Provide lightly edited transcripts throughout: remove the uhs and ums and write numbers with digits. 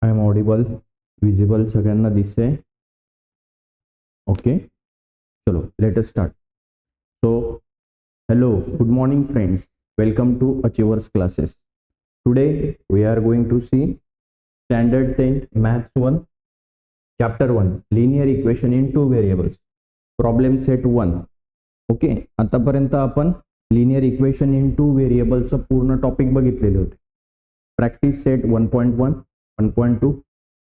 I am audible, visible, सगळ्यांना दिसते? Okay, चलो late us start. So hello, good morning friends, welcome to Achievers classes. Today we are going to see standard 10 maths 1 chapter 1 linear equation in two variables, problem set 1. Okay, आतापर्यंत आपण linear equation in to व्हेरिएबलचं पूर्ण topic बघितलेले होते. Practice set 1.1, 1.2,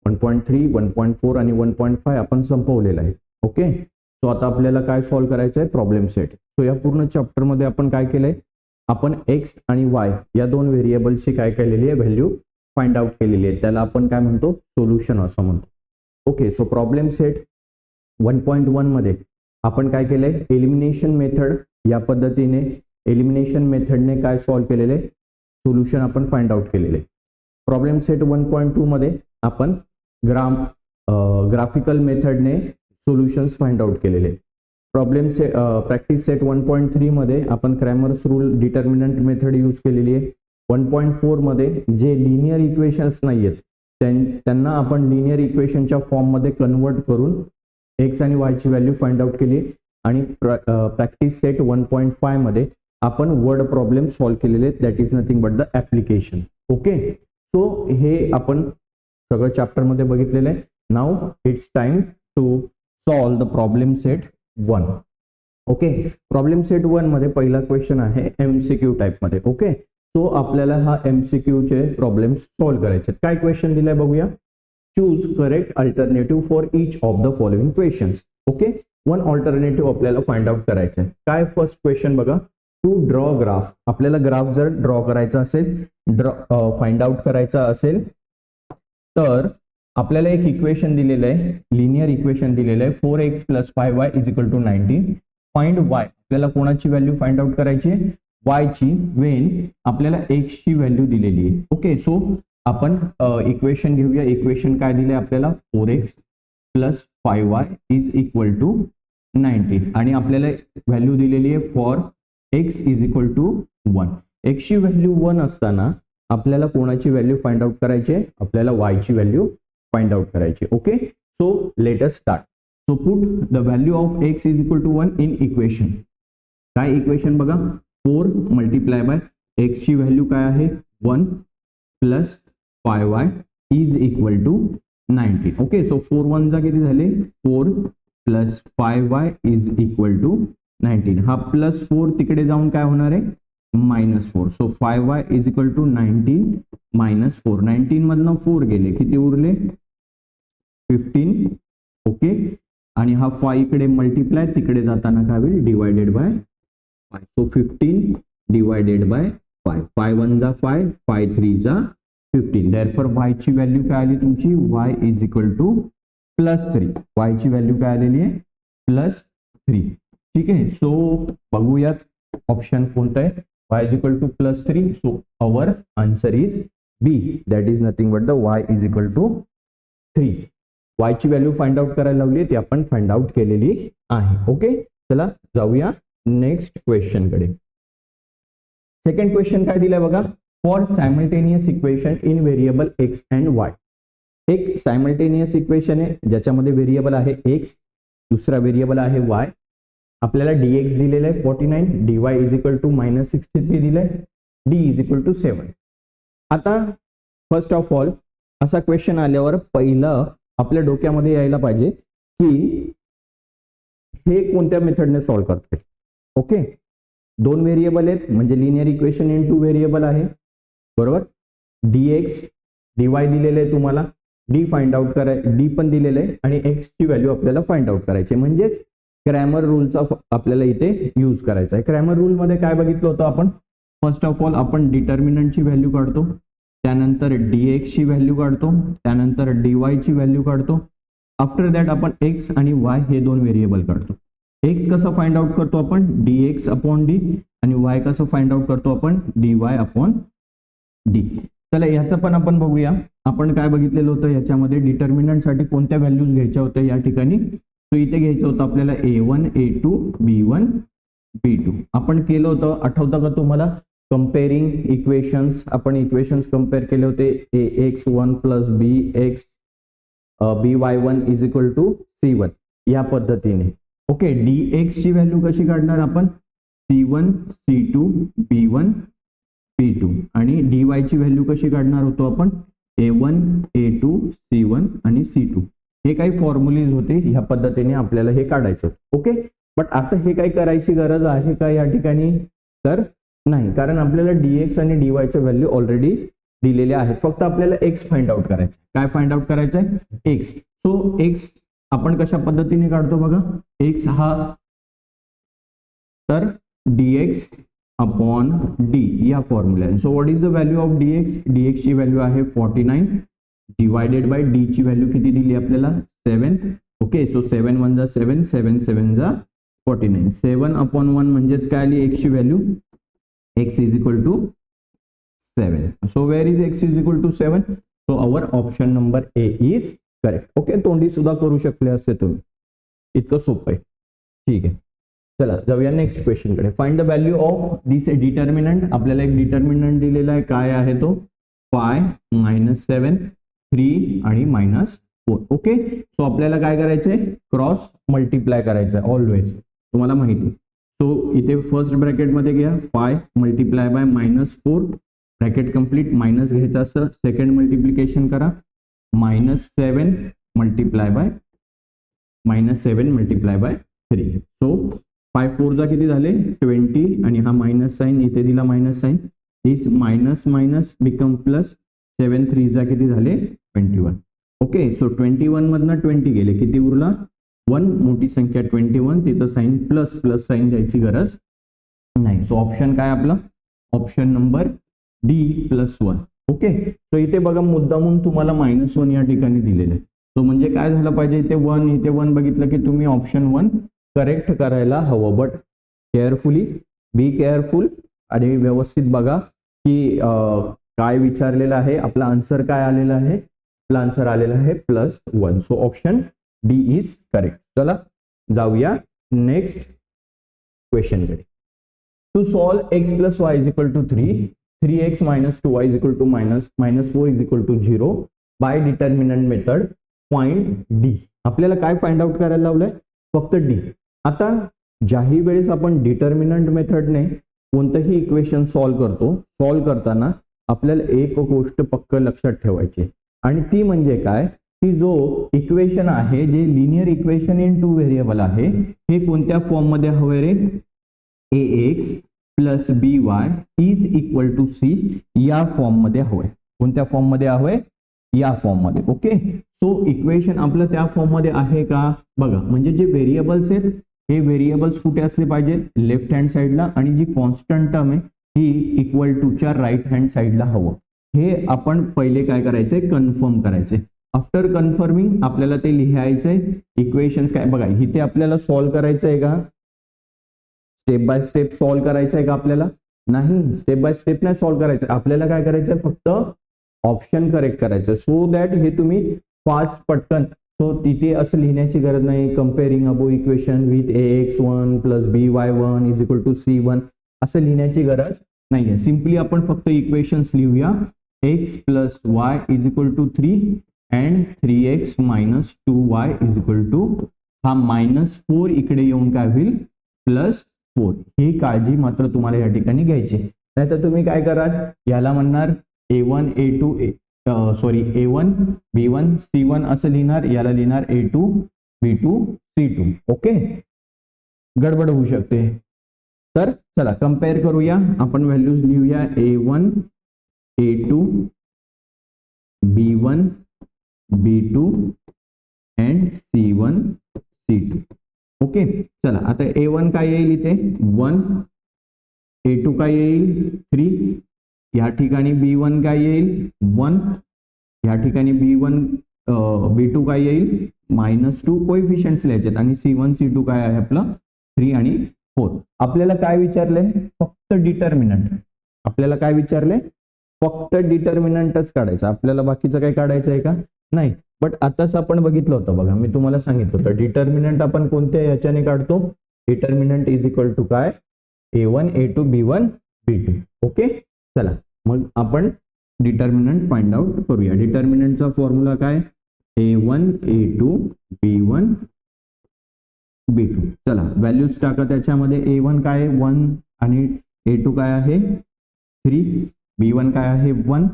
1.3, 1.4 आणि 1.5 आपण संपवलेलं आहे. Okay, so आता आपल्याला काय सॉल्व्ह करायचं आहे? Problem set. सो या पूर्ण चॅप्टरमध्ये आपण काय केलंय? आपण एक्स आणि वाय या दोन व्हेरिएबलची काय केलेली आहे? व्हॅल्यू फाइंड आउट केलेली आहे. त्याला आपण काय म्हणतो? सोल्युशन असं म्हणतो. ओके, सो प्रॉब्लेम सेट 1.1 मध्ये आपण काय केलंय? एलिमिनेशन मेथड या पद्धतीने एलिमिनेशन मेथडने काय सॉल्व्ह केलेले? सोल्युशन आपण फाइंड आउट केलेले. प्रॉब्लेम सेट 1.2 मध्ये आपण ग्राफिकल मेथडने सोल्युशन्स फाइंड आउट केलेले. प्रॉब्लेम से प्रॅक्टिस सेट 1.3 मध्ये आपण Cramer's rule determinant method use केलेली आहे. 1.4 मध्ये जे लिनियर इक्वेशन्स नाही आहेत त्यांना आपण लिनियर इक्वेशनच्या फॉर्ममध्ये कन्वर्ट करून एक्स आणि वाय ची व्हॅल्यू फाइंड आउट केली. आणि प्रॅक्टिस सेट 1.5 मध्ये आपण वर्ड प्रॉब्लेम सॉल्व्ह केलेले, that is nothing but the application. Okay, so हे आपण सगळं चॅप्टर मध्ये बघितलेलं आहे. Now it's time to solve the problem set 1. Okay, problem set 1 मध्ये पहिला क्वेश्चन आहे एमसीक्यू टाइप मध्ये. ओके, सो आपल्याला हा एमसीक्यू चे प्रॉब्लेम सॉल्व्ह करायचे. काय क्वेश्चन दिलाय बघूया. Choose correct alternative for each of the following questions. Okay, one alternative आपल्याला फाइंड आउट करायचं आहे. काय फर्स्ट क्वेश्चन बघा. To draw graph. आपल्याला ग्राफ जर ड्रॉ करायचा असेल, फाइंड आउट करायचा असेल तर आपल्याला एक इक्वेशन दिलेलं आहे, लिनियर इक्वेशन दिलेलं आहे 4x + 5y = 19. Find y. आपल्याला कोणाची व्हॅल्यू फाइंड आउट करायची आहे? y ची, वेन आपल्याला x ची व्हॅल्यू दिलेली आहे. ओके, सो आपण इक्वेशन घेऊया. इक्वेशन काय दिले आपल्याला? 4x + 5y = 19 आणि आपल्याला व्हॅल्यू दिलेली आहे फॉर x = 1. x ची व्हॅल्यू 1 असताना आपल्याला कोणाची व्हॅल्यू फाइंड आउट करायची आहे? आपल्याला y ची व्हॅल्यू फाइंड आउट करायची. Okay, so let us start. So put the value of x = 1 in equation. काय इक्वेशन बघा. 4 × x ची व्हॅल्यू काय आहे? 1 + 5y = 19. ओके, सो 4 1 जा किती झाले? 4 + 5y = 19. हा +4 तिकडे जाऊन काय होणार आहे? -4. So 5y = 19 - 4. 19 मधनं 4 गेले, किती उरले? 15. ओके, आणि हा 5 इकडे मल्टिप्लाय, तिकडे जाताना काय होईल? Divided bye 5. सो 15 / 5. 5 1 जा 5, 5 3 जा 15. देयरफॉर y ची व्हॅल्यू काय आली तुमची? y = +3. y ची व्हॅल्यू काय आलेली आहे? +3. ठीक आहे, सो बघूयात ऑप्शन कोणतं आहे. y = +3. So our answer is B, that is nothing but the y = 3. y ची व्हॅल्यू फाइंड आउट करायला लावली, ती आपण फाइंड आउट केलेली आहे. ओके, चला जाऊया नेक्स्ट क्वेश्चन कडे. सेकंड क्वेश्चन काय दिलाय बघा. For simultaneous equation in variable x and y. एक सायमल्टेनियस इक्वेशन आहे ज्याच्यामध्ये व्हेरिएबल आहे x, दुसरा व्हेरिएबल आहे y. आपल्याला dx दिलेलं आहे 49, dy = -63 दिलंय, d = 7. आता फर्स्ट ऑफ ऑल असा क्वेश्चन आल्यावर पहिलं आपल्या डोक्यामध्ये यायला पाहिजे की हे कोणत्या मेथडने सॉल्व्ह करते. ओके, दोन व्हेरिएबल आहेत म्हणजे linear equation in two variable आहे, बरोबर. dx dy दिलेलं आहे तुम्हाला, d फाइंड आउट कराय, d पण दिलेलं आहे आणि x ची व्हॅल्यू आपल्याला फाइंड आउट करायची. म्हणजेच क्रॅमर रूलचा आपल्याला इथे यूज करायचा आहे. क्रॅमर रूल मध्ये काय बघितलं होतं आपण? फर्स्ट ऑफ ऑल आपण डिटर्मिनंटची व्हॅल्यू काढतो, त्यानंतर dx ची व्हॅल्यू काढतो, त्यानंतर dy ची व्हॅल्यू काढतो. आफ्टर दॅट आपण x आणि y हे दोन व्हेरिएबल काढतो. x कसं फाइंड आउट करतो आपण? dx/d आणि y कसं फाइंड आउट करतो आपण? dy/d. चला याचं पण आपण बघूया. आपण काय बघितलेलं होतं याच्यामध्ये? डिटर्मिनंट साठी कोणत्या व्हॅल्यूज घ्यायच्या होत्या या ठिकाणी? सो इथे घ्यायचं होतं आपल्याला a1 a2 b1 b2. आपण केलं होतं, आठवतं का तुम्हाला? कंपेअरिंग इक्वेशन्स, आपण इक्वेशन्स कंपेअर केले होते ax1 plus by1 is equal to c1 या पद्धतीने. ओके, dx ची व्हॅल्यू कशी काढणार आपण, c1 c2 b1 b2 आणि dy ची व्हॅल्यू कशी काढणार होतो आपण, a1 a2 c1 आणि c2. हे काही फॉर्म्युलेज होते, ह्या पद्धतीने आपल्याला हे काढायचं. ओके, बट आता हे काही करायची गरज आहे का या ठिकाणी, तर नाही, कारण आपल्याला dx आणि dy च्या व्हॅल्यू ऑलरेडी दिलेल्या आहेत. फक्त आपल्याला x फाइंड आउट करायचं. काय फाइंड आउट करायचं आहे, x. सो x आपण कशा पद्धतीने काढतो बघा, x हा तर dx अपॉन d या formula. So what is the value of dx, dx ची व्हॅल्यू आहे 49 डिवायडेड बाय d ची व्हॅल्यू किती दिली आपल्याला 7. ओके, सो 7 1 जा 7, 7 7 जा 49. 7 अपॉन 1 म्हणजेच काय आली x ची value, x is equal to 7. So where is x is equal to 7. So our option number A is correct. Okay, तोंडी सुद्धा करू शकले असते तुम्ही, इतकं सोपं आहे. ठीक आहे, चला जाऊया नेक्स्ट क्वेश्चन कडे. Find the value of this determinant. आपल्याला एक डिटर्मिनंट दिलेला आहे, काय आहे तो, 5 -7 3 आणि -4. ओके, सो आपल्याला काय करायचंय, क्रॉस मल्टिप्लाय करायचं आहे ऑलवेज, तुम्हाला माहिती. सो इथे फर्स्ट ब्रॅकेट मध्ये घ्या, 5 multiply by -4 bracket complete, minus घ्यायचं असं, सेकंड मल्टिप्लिकेशन करा, -7 मल्टिप्लाय बाय -3. सो 5 4 जा किती झाले 20 आणि हा मायनस साइन इथे दिला, मायनस साइन, दिस मायनस मायनस बिकम प्लस, 7 3 जा किती झाले 21. ओके, सो 21 मधनं 20 गेले, किती उरला 1, मोठी संख्या 21, तिचं साइन प्लस साइन द्यायची गरज नाही. सो ऑप्शन काय आपला, option number D +1. Okay, so इथे बघा मुद्दामून तुम्हाला -1 या ठिकाणी दिलेलं आहे. सो म्हणजे काय झालं पाहिजे, इथे 1 इथे 1 बघितलं की तुम्ही ऑप्शन 1 करेक्ट करायला हवं. बट केअरफुली, बी केअरफुल आणि व्यवस्थित बघा की काय विचारलेलं आहे, आपला आन्सर काय आलेला आहे, आपला आन्सर आलेला आहे +1. So option D is correct. चला जाऊया नेक्स्ट क्वेश्चन कडे. To solve x + y is equal to 3, 3x - 2y is equal to -4 is equal to 0 by determinant method, find d. आपल्याला काय फाइंड आउट करायला लावलंय, फक्त d. आता ज्याही वेळेस आपण डिटर्मिनंट मेथडने कोणतंही इक्वेशन सॉल्व करताना आपल्याला एक गोष्ट पक्क लक्षात ठेवायची, आणि ती म्हणजे काय, की जो इक्वेशन आहे, जे लिनियर इक्वेशन इन 2 व्हेरिएबल आहे, हे कोणत्या फॉर्म मध्ये हवे रे, ax + by is equal to c या फॉर्म मध्ये हवंय. कोणत्या फॉर्म मध्ये हवंय, या फॉर्म मध्ये. ओके, सो इक्वेशन आपलं त्या फॉर्म मध्ये आहे का बघा. म्हणजे जे व्हेरिएबल्स आहेत, हे व्हेरिएबल्स कुठे असले पाहिजेत, लेफ्ट हँड साइडला, आणि जी कॉन्स्टंट टर्म आहे ही इक्वल टू च्या राईट हँड साइडला हवं. हे आपण पहिले काय करायचंय, कन्फर्म करायचंय. आफ्टर कन्फर्मिंग आपल्याला ते लिहायचंय, इक्वेशन्स काय बघा, इथे आपल्याला सॉल्व करायचं आहे का, स्टेप बाय स्टेप सॉल्व करायचं आहे का आपल्याला, नाही, स्टेप बाय स्टेप नाही सॉल्व करायचं. आपल्याला काय करायचं, फक्त ऑप्शन करेक्ट करायचं, सो दॅट हे तुम्ही फास्ट पटकन. सो तिथे असं लिहिण्याची गरज नाही, comparing above equation with ax1 + by1 is equal to c1 असं लिहिण्याची गरज नाहीये. सिम्पली आपण फक्त इक्वेशन्स लिहूया, x + y is equal to 3 and 3x - 2y is equal to, हा -4 इकडे येऊन काय होईल +4. ही काळजी मात्र तुम्हाला या ठिकाणी घ्यायची, नाहीतर तुम्ही काय कराल, याला म्हणणार a1 b1 c1 असं लिहिणार, याला लिहिणार a2 b2 c2. ओके, गडबड होऊ शकते. तर चला कंपेअर करूया, आपण व्हॅल्यूज लिहूया, a1 a2 b1 b2 and c1 c2. Okay, चला आता a1 काय येईल, इथे 1, a2 काय येईल 3, या ठिकाणी b1 काय येईल 1, या ठिकाणी b2 काय येईल -2, कोएफिशियंट्स लिहायचे, आणि c1 c2 काय आहे आपलं 3 आणि 4. आपल्याला काय विचारलंय, फक्त डिटर्मिनंट. आपल्याला काय विचारलंय, फक्त डिटर्मिनंटच काढायचं, आपल्याला बाकीचं काय काढायचं आहे का नाही. बट आताच आपण बघितलं होतं बघा, मी तुम्हाला सांगितलं होतं डिटर्मिनंट आपण कोणत्या याच्याने काढतो, डिटर्मिनंट इज इक्वल टू काय, a1 a2 b1 B2. Okay, चला मग आपण डिटर्मिनंट फाइंड आउट करूया. डिटर्मिनंटचा फॉर्म्युला काय, A1 A2 B1 B2. चला व्हॅल्यूज टाका त्याच्यामध्ये. A1 काय आहे 1 आणि A2 काय आहे 3, B1 काय आहे 1,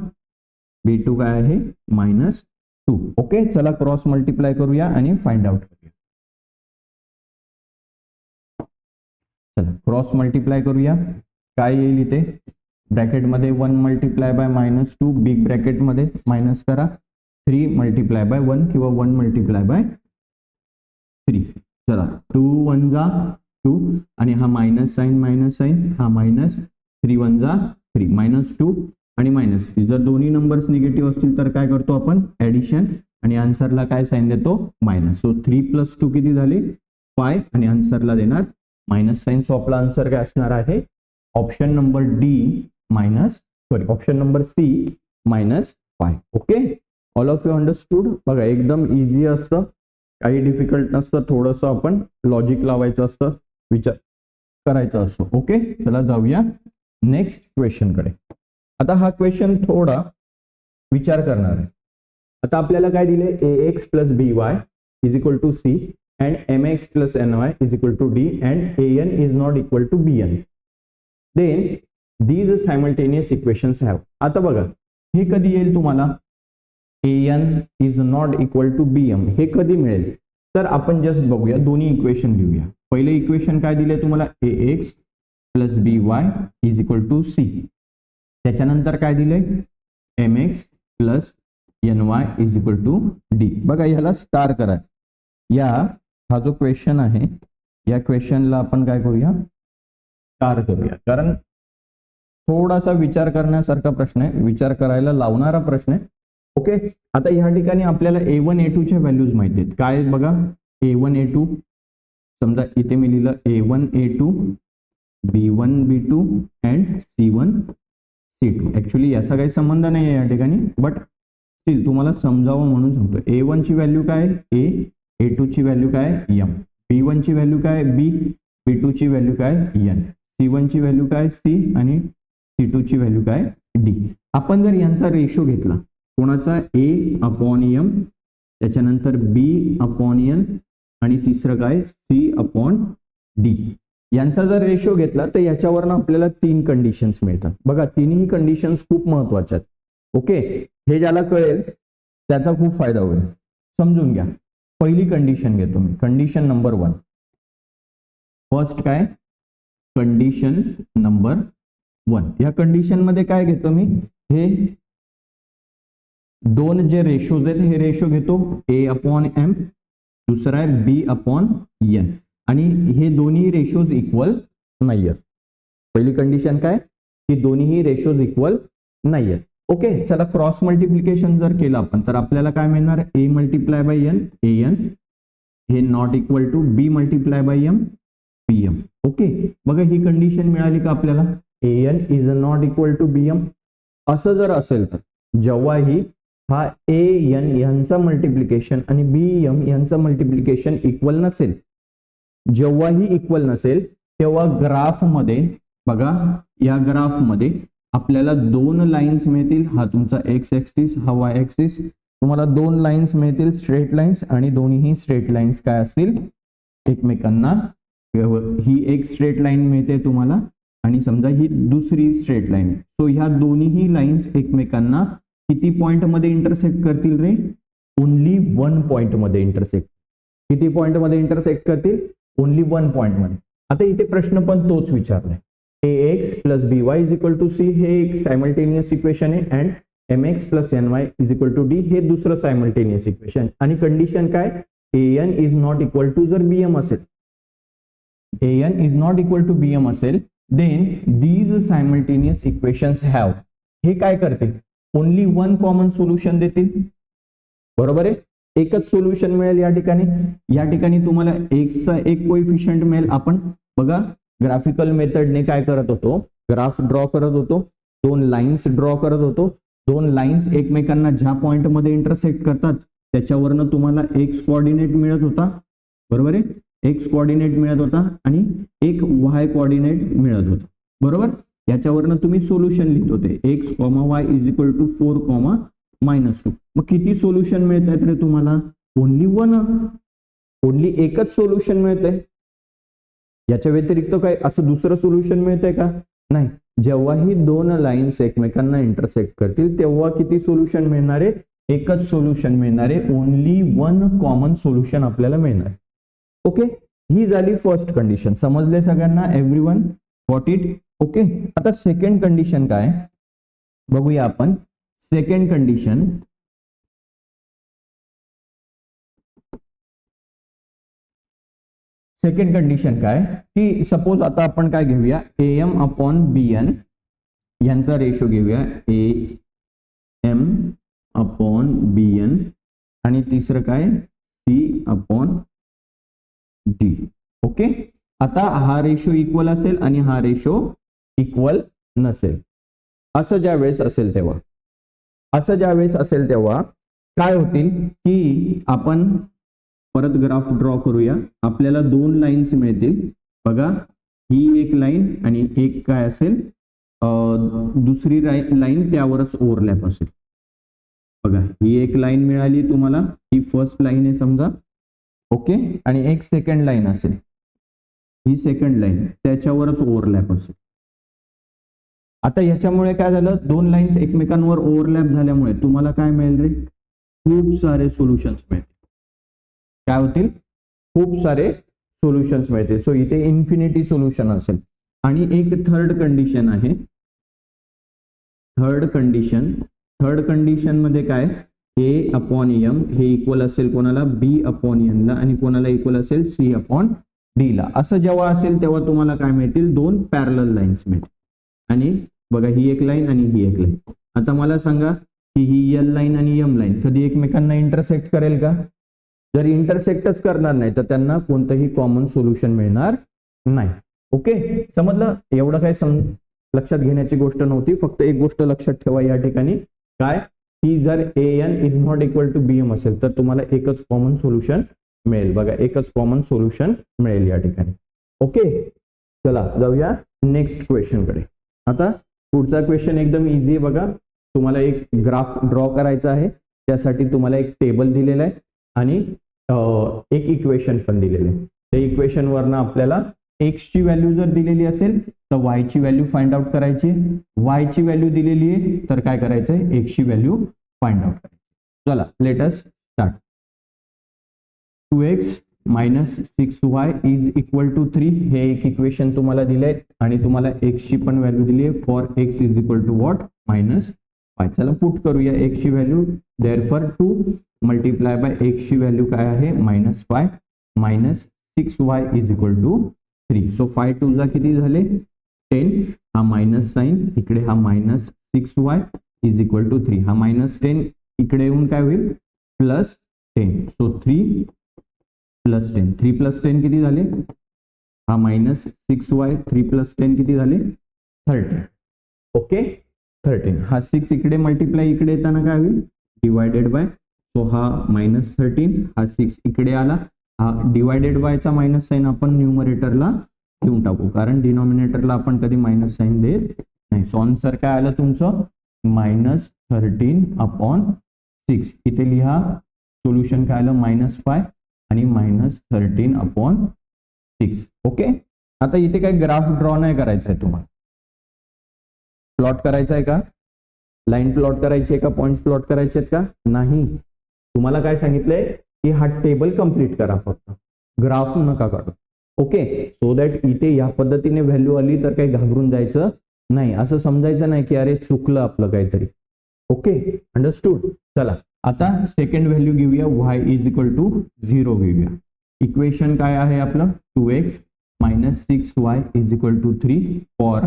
B2 काय आहे -2. ओके, चला क्रॉस मल्टिप्लाय करूया आणि फाइंड आउट करूया. चला क्रॉस मल्टिप्लाय करूया. काय येईल इथे ब्रॅकेटमध्ये 1 मल्टिप्लाय बाय -2, बिग ब्रॅकेटमध्ये मायनस करा 3 मल्टिप्लाय बाय 1 किंवा 1 मल्टिप्लाय बाय 3. चला 2 1 जा 2 आणि हा मायनस साइन हा मायनस 3 1 जा 3 -2 आणि मायनस. जर दोन्ही नंबर्स निगेटिव्ह असतील तर काय करतो आपण ऍडिशन आणि आन्सरला काय साइन देतो मायनस. सो 3 + 2 किती झाले 5 आणि आन्सरला देणार मायनस साइन. सो आपला आन्सर काय असणार आहे option number option number C -5. Okay, all of you understood. बघा एकदम इझी असतं, काही डिफिकल्ट नसतं, थोडंसं आपण लॉजिक लावायचं असतं, विचार करायचा असतो. ओके, चला जाऊया नेक्स्ट क्वेश्चन कडे. आता हा क्वेश्चन थोडा विचार करणार आहे. आता आपल्याला काय दिले ax + by = c and mx + ny = d and an is not equal to bn. Then these simultaneous equations have. आता बघा हे कधी येईल तुम्हाला an is not equal to bm हे कधी मिळेल तर आपण जस्ट बघूया, दोन्ही इक्वेशन लिहूया. पहिले इक्वेशन काय दिले तुम्हाला ax + by = c. त्याच्यानंतर काय दिले mx + ny = d. बघा ह्याला स्टार करा. हा जो क्वेश्चन आहे या क्वेश्चनला आपण काय करूया स्टार करूया, कारण थोडासा विचार करण्यासारखा प्रश्न आहे, विचार करायला लावणारा प्रश्न आहे. ओके, आता ह्या ठिकाणी आपल्याला A1 A2 चे व्हॅल्यूज माहिती आहेत. काय बघा A1 A2, समजा इथे मी लिहिलं A1 A2 B1 B2 and C1 C2. Actually याचा काही संबंध नाही आहे या ठिकाणी, बट स्टील तुम्हाला समजावं म्हणून सांगतो. A1 ची व्हॅल्यू काय A, A2 ची व्हॅल्यू काय M, B1 ची व्हॅल्यू काय B, B2 ची व्हॅल्यू काय N, C1 ची व्हॅल्यू काय C आणि C2 ची व्हॅल्यू काय D. आपण जर यांचा रेशो घेतला कोणाचा A/M, त्याच्यानंतर B/N आणि तिसरं काय C/D, यांचा जर रेशो घेतला तर याच्यावरनं आपल्याला 3 कंडिशन्स मिळतात. बघा तिन्ही कंडिशन्स खूप महत्वाच्या आहेत. ओके, हे ज्याला कळेल त्याचा खूप फायदा होईल. समजून घ्या. पहिली कंडिशन घेतो मी, कंडिशन नंबर 1. फर्स्ट काय कंडिशन नंबर 1. या कंडिशन मध्ये काय घेतो मी, हे दोन जे रेशोज आहेत हे रेशो घेतो A/M, दुसरा आहे B/N आणि हे दोन्ही रेशोज इक्वल नाही आहेत. पहिली कंडिशन काय की दोन्ही रेशोज इक्वल नाही आहेत. ओके, चला क्रॉस मल्टिप्लिकेशन जर केलं आपण तर आपल्याला काय मिळणार A × N AN हे not equal to B × M BM. Okay, बघा ही कंडिशन मिळाली का आपल्याला AN is not equal to BM. असं जर असेल तर जेव्हाही हा AN यांचा मल्टिप्लिकेशन आणि BM यांचा मल्टिप्लिकेशन इक्वल नसेल, जेव्हाही इक्वल नसेल तेव्हा ग्राफ मध्ये बघा, या ग्राफ मध्ये आपल्याला 2 लाईन्स मिळतील. हा तुमचा x ऍक्सिस, हा y ऍक्सिस. तुम्हाला 2 लाईन्स मिळतील स्ट्रेट लाईन्स आणि दोन्ही स्ट्रेट लाईन्स काय असतील एकमेकांना, ही एक स्ट्रेट लाईन मिळते तुम्हाला आणि समजा ही दुसरी स्ट्रेट लाईन. सो ह्या दोन्ही लाईन्स एकमेकांना किती पॉइंट मध्ये इंटरसेक्ट करतील रे, ओनली 1 पॉइंट मध्ये इंटरसेक्ट. किती पॉइंट मध्ये इंटरसेक्ट करतील, ओनली 1 पॉइंट मध्ये. आता इथे प्रश्न पण तोच विचारलाय. ax + by = c हे एक सायमल्टेनियस इक्वेशन आहे अँड mx + ny = d हे दुसरं सायमल्टेनियस इक्वेशन. आणि कंडिशन काय an is not equal to जर BM असेल, an is not equal to BM असेल, then these simultaneous equations have, हे काय करतील ओनली 1 कॉमन सोल्युशन देतील. बरोबर आहे, एकच सोल्युशन मिळेल या ठिकाणी. या ठिकाणी तुम्हाला x चा एक कोएफिशियंट मिळेल. आपण बघा ग्राफिकल मेथडने काय करत होतो, ग्राफ ड्रॉ करत होतो, 2 लाईन्स ड्रॉ करत होतो. 2 लाईन्स एकमेकांना ज्या पॉइंट मध्ये इंटरसेक्ट करतात त्याच्यावरनं तुम्हाला x कोऑर्डिनेट मिळत होता. बरोबर आहे, x कोऑर्डिनेट मिळत होता आणि एक y कोऑर्डिनेट मिळत होता. बरोबर, याच्यावरनं तुम्ही सोल्युशन लिहित होते X comma Y is equal to 4 comma -2. मग किती सोल्युशन मिळत आहेत रे तुम्हाला? ओनली वन, ओनली एकच सोल्युशन मिळतंय. याच्या व्यतिरिक्त काय असं दुसरं सोल्युशन मिळतंय का? नाही. जेव्हाही दोन लाईन्स एकमेकांना इंटरसेक्ट करतील तेव्हा किती सोल्युशन मिळणार आहे? एकच सोल्युशन मिळणार आहे. ओनली वन कॉमन सोल्युशन आपल्याला मिळणार. ओके, ही झाली फर्स्ट कंडिशन. समजले सगळ्यांना? Everyone got it? ओके. आता सेकंड कंडिशन काय बघूया आपण. सेकंड कंडिशन, सेकंड कंडिशन काय की सपोज आता आपण काय घेऊया, AM अपॉन BN यांचा रेशो घेऊया, AM अपॉन BN आणि तिसरं काय C अपॉन D. ओके. आता हा रेशो इक्वल असेल आणि हा रेशो इक्वल नसेल. असं ज्या वेळेस असेल तेव्हा, असं ज्या वेळेस असेल तेव्हा काय होतील की आपण परत ग्राफ ड्रॉ करूया. आपल्याला दोन लाईन्स मिळतील बघा, ही एक लाईन आणि एक काय असेल दुसरी लाईन त्यावरच ओव्हरलॅप असेल. बघा, ही एक लाईन मिळाली तुम्हाला, ही फर्स्ट लाईन आहे समजा. ओके. आणि एक सेकंड लाईन असेल, ही सेकंड लाईन त्याच्यावरच ओव्हरलॅप असेल. आता याच्यामुळे काय झालं, दोन लाईन्स एकमेकांवर ओव्हरलॅप झाल्यामुळे तुम्हाला काय मिळेल रे? खूप सारे सोल्युशन्स मिळतील. काय होतील? खूप सारे सोल्युशन्स मिळतील. सो इथे इन्फिनिटी सोल्युशन असेल. आणि एक थर्ड कंडिशन आहे. थर्ड कंडिशन मध्ये काय, A अपॉन M हे इक्वल असेल कोणाला? B अपॉन N ला आणि कोणाला इक्वल असेल? C अपॉन D ला. असं जेव्हा असेल तेव्हा तुम्हाला काय मिळतील? दोन पॅरलल लाईन्स मिळतील. आणि बघा, ही एक लाईन आणि ही एक लाईन. आता मला सांगा की ही L लाईन आणि M लाईन कधी एकमेकांना इंटरसेक्ट करेल का? जर इंटरसेक्टच करणार नाही तर त्यांना कोणतंही कॉमन सोल्युशन मिळणार नाही. ओके, समजलं? एवढं काय लक्षात घेण्याची गोष्ट नव्हती. फक्त एक गोष्ट लक्षात ठेवा या ठिकाणी, काय की जर AN is not equal to BM असेल तर तुम्हाला एकच कॉमन सोल्युशन मिळेल. बघा, एकच कॉमन सोल्युशन मिळेल या ठिकाणी. ओके, चला जाऊया नेक्स्ट क्वेश्चन कडे. आता पुढचा क्वेश्चन एकदम इझी आहे. बघा, तुम्हाला एक ग्राफ ड्रॉ करायचा आहे. त्यासाठी तुम्हाला एक टेबल दिलेला आहे आणि एक इक्वेशन पण दिलेलं आहे. त्या इक्वेशन वरनं आपल्याला x ची व्हॅल्यू जर दिलेली असेल तर y ची व्हॅल्यू फाइंड आउट करायची. y ची व्हॅल्यू दिलेली आहे तर काय करायचंय? x ची व्हॅल्यू फाइंड आउट करायची. चला, let us start. 2x minus 6y is equal to 3 हे एक इक्वेशन तुम्हाला दिलंय आणि तुम्हाला x ची पण व्हॅल्यू दिली आहे for x is equal to what? -5. चला पुट करूया x ची value. Therefore 2 multiply by x ची व्हॅल्यू काय आहे? -5 minus 6y is equal to 3. So 5 2 जा किती झाले? 10. हा मायनस साइन इकडे, हा minus 6y is equal to 3. हा -10 इकडे येऊन काय होईल? +10. सो 3 + 10. 3 + 10 किती झाले? हा -6y 3 + 10 किती झाले? 13. ओके, 13. हा 6 इकडे मल्टिप्लाय इकडे येताना काय होईल? Divided bye. सो हा -13, हा 6 इकडे आला, हा डिवायडेड बायचा मायनस साइन आपण न्यूमरेटरला देऊन टाकू, कारण डिनॉमिनेटरला आपण कधी मायनस साइन देत नाही. सो आन्सर काय आलं तुमचं? -13 अपॉन 6. इथे लिहा सोल्युशन काय आलं? -5 आणि -13 अपॉन 6. ओके. आता इथे काही ग्राफ ड्रॉ नाही करायचा आहे तुम्हाला. प्लॉट करायचा आहे का? लाईन प्लॉट करायची आहे का? पॉइंट्स प्लॉट करायचे आहेत का? नाही. तुम्हाला काय सांगितलंय की हा टेबल कंप्लीट करा, फक्त ग्राफ नका काढू. ओके, सो दॅट इथे या पद्धतीने व्हॅल्यू आली तर काही घाबरून जायचं नाही. असं समजायचं नाही की अरे चुकलं आपलं काहीतरी. Okay, understood? चला आता सेकंड व्हॅल्यू घेऊया, y इज इक्वल टू 0 घेऊया. इक्वेशन काय आहे आपलं? 2x minus 6y is equal to 3 for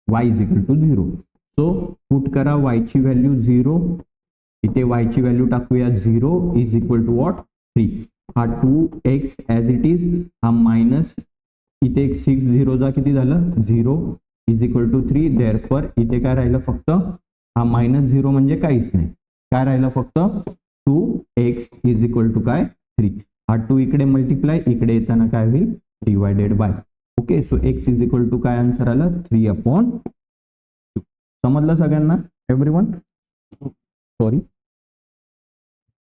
y is equal to 0. So put करा y ची व्हॅल्यू 0. इथे y ची व्हॅल्यू टाकूया 0 इज इक्वल टू व्हॉट? 3. हा 2x ॲज इट इज, हा मायनस इथे 6 0 जा किती झालं? 0 इज इक्वल टू 3. देअरफॉर इथे काय राहिलं? फक्त हा -0 म्हणजे काहीच नाही. काय राहिलं? फक्त 2x इज इक्वल टू काय? 3. हा 2 इकडे मल्टिप्लाय इकडे येताना काय होईल? Divided by. Okay, so X is equal to काय आन्सर आलं 3/2. समजलं सगळ्यांना एव्हरीवन? सॉरी,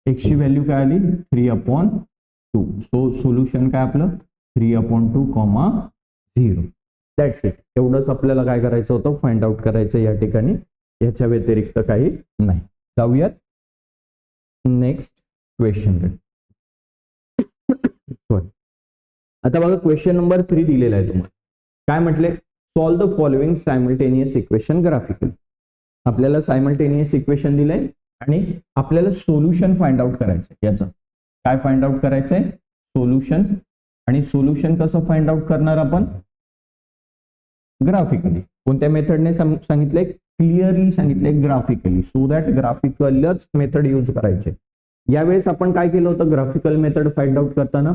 एक्सची व्हॅल्यू काय आली 3/2. सो सोल्युशन काय आपलं 3/2, 0. That's it. एवढंच आपल्याला काय करायचं होतं, फाइंड आउट करायचं या ठिकाणी. याच्या व्यतिरिक्त काही नाही. जाऊयात नेक्स्ट क्वेश्चन. सॉरी, आता बघा क्वेश्चन नंबर 3 दिलेला आहे तुम्हाला. काय म्हटले, solve the following simultaneous equation graphically. आपल्याला सायमल्टेनियस इक्वेशन दिलंय आणि आपल्याला सोल्युशन फाइंड आउट करायचं. याचं काय फाइंड आउट करायचंय, सोल्युशन. आणि सोल्युशन कसं फाइंड आउट करणार आपण, ग्राफिकली. कोणत्या मेथडने सांगितलंय, क्लिअरली सांगितलंय ग्राफिकली. सो दॅट ग्राफिकलच मेथड यूज करायचे. यावेळेस आपण काय केलं होतं, ग्राफिकल मेथड फाइंड आउट करताना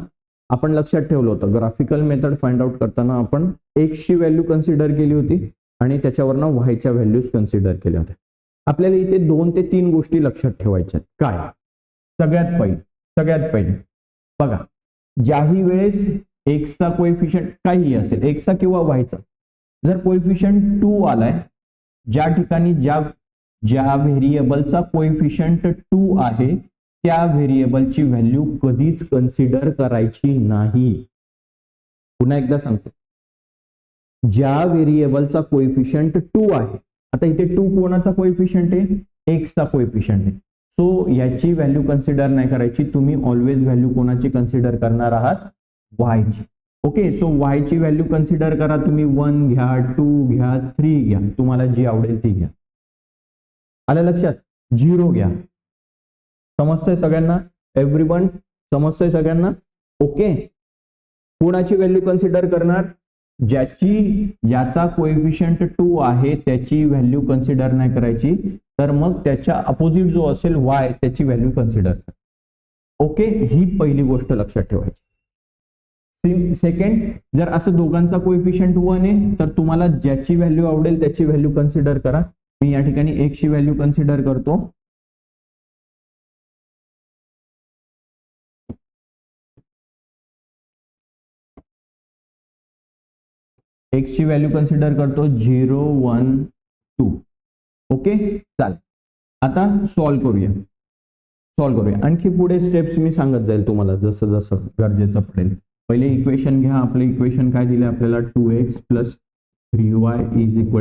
आपण लक्षात ठेवलं होतं, ग्राफिकल मेथड फाइंड आउट करताना आपण एक्सची व्हॅल्यू कन्सिडर केली होती आणि त्याच्यावरनं वायच्या व्हॅल्यूज कन्सिडर केल्या होत्या. आपल्याला इथे 2 ते 3 गोष्टी लक्षात ठेवायच्या. काय, सगळ्यात पहिले बघा, ज्याही वेळेस एक्सचा कोएफिशियंट काही असेल, एक्सचा किंवा वायचा, जर कोएफिशियंट 2 आलाय, ज्या ठिकाणी ज्या व्हेरिएबलचा कोएफिशियंट 2 आहे त्या व्हेरिएबलची व्हॅल्यू कधीच कन्सिडर करायची नाही. पुन्हा एकदा सांगतो, ज्या व्हेरिएबलचा कोएफिशियंट 2 आहे, आता इथे 2 कोणाचा कोएफिशियंट आहे, एक्सचा कोएफिशियंट आहे. सो याची व्हॅल्यू कन्सिडर नाही करायची. तुम्ही ऑलवेज व्हॅल्यू कोणाची कन्सिडर करणार आहात, वायची. ओके, सो वायची व्हॅल्यू कन्सिडर करा तुम्ही. 1 घ्या, 2 घ्या, 3 घ्या, तुम्हाला जी आवडेल ती घ्या. आलं लक्षात? 0 घ्या. समजतंय सगळ्यांना एव्हरीवन? समजतंय सगळ्यांना? ओके, कोणाची व्हॅल्यू कन्सिडर करणार, ज्याचा कोएफिशियंट 2 आहे त्याची व्हॅल्यू कन्सिडर नाही करायची, तर मग त्याच्या अपोजिट जो असेल वाय त्याची व्हॅल्यू कन्सिडर करा. ओके, ही पहिली गोष्ट लक्षात ठेवायची. सेकंड, जर असं दोघांचा कोएफिशियंट 1 आहे तर तुम्हाला ज्याची व्हॅल्यू आवडेल त्याची व्हॅल्यू कन्सिडर करा. मी या ठिकाणी एक्सची व्हॅल्यू कन्सिडर करतो. एक्सची व्हॅल्यू कन्सिडर करतो 0, 1, 2. ओके, चालेल. आता सॉल्व्ह करूया. आणखी पुढे स्टेप्स मी सांगत जाईल तुम्हाला जसं जसं गरजेचं पडेल. पहिले इक्वेशन घ्या. आपलं इक्वेशन काय दिलं आपल्याला, 2x + 3y =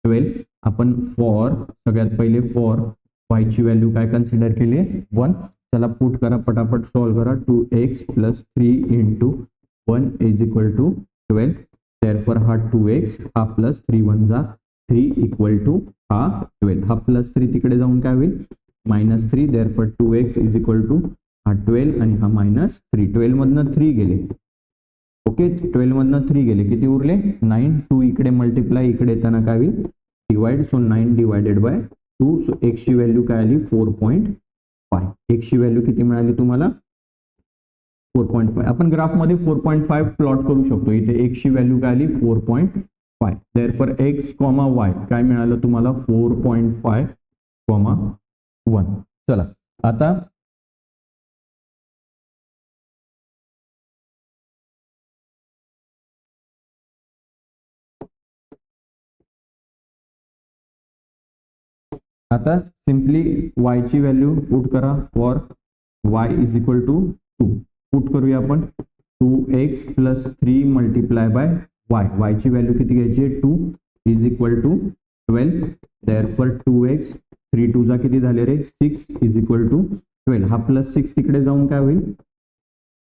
12. आपण फॉर, सगळ्यात पहिले फॉर वायची व्हॅल्यू काय कन्सिडर केली, 1. चला पुट करा, पटापट सॉल्व्ह करा. 2x + 3 × 1 = 12. therefore हा 2x हा प्लस 3 1 जा 3 = हा 12. हा प्लस 3 तिकडे जाऊन काय होईल, -3. therefore 2x = हा 12 आणि हा -3. 12 मधनं 3 गेले. ओके, 12 मधनं 3 गेले, किती उरले 9. 2 इकडे मल्टिप्लाय, इकडे येताना काय होईल, डिवाइड. सो 9 / 2. सो एक्सची व्हॅल्यू काय आली 4.5. एक्सची व्हॅल्यू किती मिळाली तुम्हाला, 4.5. आपण ग्राफ मध्ये 4.5 प्लॉट करू शकतो. इथे एक्सची व्हॅल्यू काय आली 4.5. therefore x, y काय मिळालं तुम्हाला 4.5, 1. चला आता सिंपली y ची व्हॅल्यू पुट करा. फॉर y = 2 पुट करूया आपण. 2x + 3 × y. y ची व्हॅल्यू किती घ्यायची, 2 = 12. therefore 2x, 3 2 जा किती झाले रे, 6 = 12. हा +6 तिकडे जाऊन काय होईल,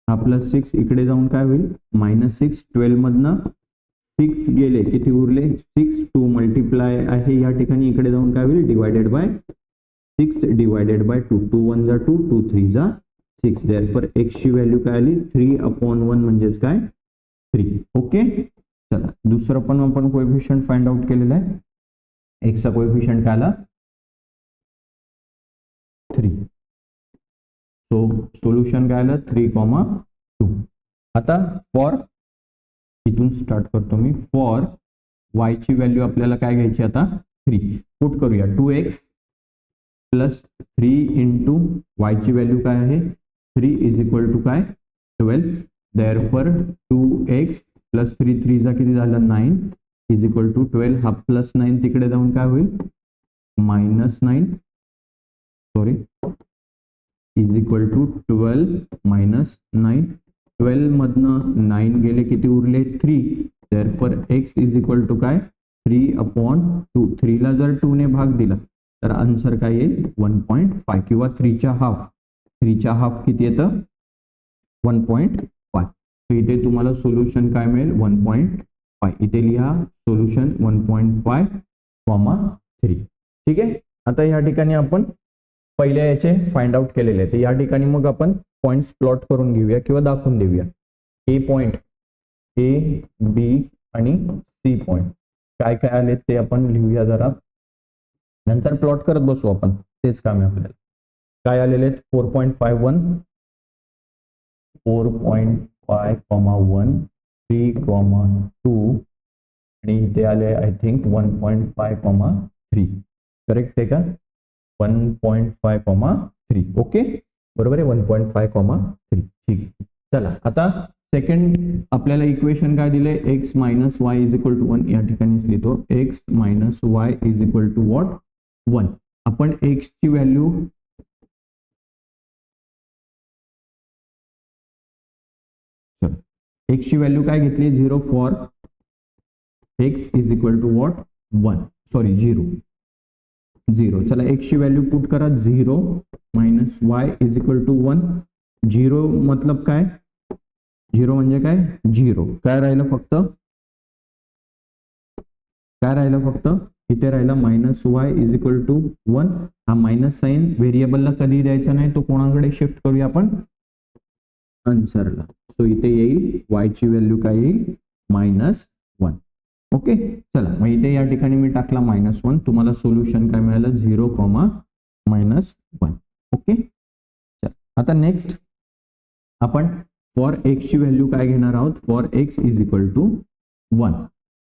हा +6 इकडे जाऊन काय होईल, -6. 12 मधनं 6 गेले, किती उरले 6. 2 मल्टिप्लाय आहे या ठिकाणी, इकडे जाऊन काय होईल, डिवायडेड बाय 6 / 2. 2 1 जा 2, 2 3 जा 6. therefore x ची व्हॅल्यू काय आली 3/1 म्हणजेच काय 3. ओके, चला दुसरं पण आपण कोएफिशियंट फाइंड आउट केलेलं आहे. एक्सचा कोएफिशियंट काय आला 3. सो सोल्युशन काय आलं 3,2. आता फॉर, इथून स्टार्ट करतो मी. फॉर y ची व्हॅल्यू आपल्याला काय घ्यायची आता 3. पुट करूया. 2x + 3 × y ची व्हॅल्यू काय आहे 3 = काय 12. therefore 2x प्लस 3 3 चा किती झालं 9 इज इक्वल टू 12. हा प्लस 9 तिकडे जाऊन काय होईल -9 सॉरी इज इक्वल टू 12 -9. 12 मधनं 9 गेले किती उरले 3. Therefore X is equal to काय 3/2. 3 ला जर 2 ने भाग दिला तर आन्सर काय येईल 1.5 किंवा 3च्या हाफ. 3च्या हाफ किती येतं 1.5. इथे तुम्हाला सोल्युशन काय मिळेल 1.5. इथे लिहा सोल्युशन 1.5, 3. ठीक आहे. आता या ठिकाणी आपण पहिल्या याचे फाइंड आउट केलेले आहेत. या ठिकाणी मग आपण पॉइंट्स प्लॉट करून घेऊया किंवा दाखवून देऊया. ए पॉइंट ए बी आणि सी पॉइंट काय काय आले ते आपण लिहूया जरा, नंतर प्लॉट करत बसू आपण. तेच काम आहे आपल्याला. काय आलेले आहेत 4.51 4.5, 1 3, 2 आणि इथे आले आय थिंक 1.5, 3. करेक्ट आहे का 1.5, 3. ओके बरोबर आहे 1.5, 3. ठीक आहे. चला आता सेकंड आपल्याला इक्वेशन काय दिले x minus Y is equal to 1. या ठिकाणीच लिहितो x minus Y is equal to what 1. आपण x ची व्हॅल्यू x ची व्हॅल्यू काय घेतली 0 for x is equal to what 1 sorry 0. चला x ची व्हॅल्यू पुट करा 0 minus Y is equal to 1. 0 मतलब काय 0 म्हणजे काय 0. काय राहिलं फक्त इथे राहिला minus Y is equal to 1. हा मायनस साइन व्हेरिएबलला कधी द्यायचा नाही, तो कोणाकडे शिफ्ट करूया आपण आन्सरला. सो इथे येईल y ची व्हॅल्यू काय येईल -1. ओके चला मग इथे या ठिकाणी मी टाकला -1. तुम्हाला सोल्युशन काय मिळालं 0, -1. ओके आता नेक्स्ट आपण फॉर एक्स ची व्हॅल्यू काय घेणार आहोत. For x is equal to 1.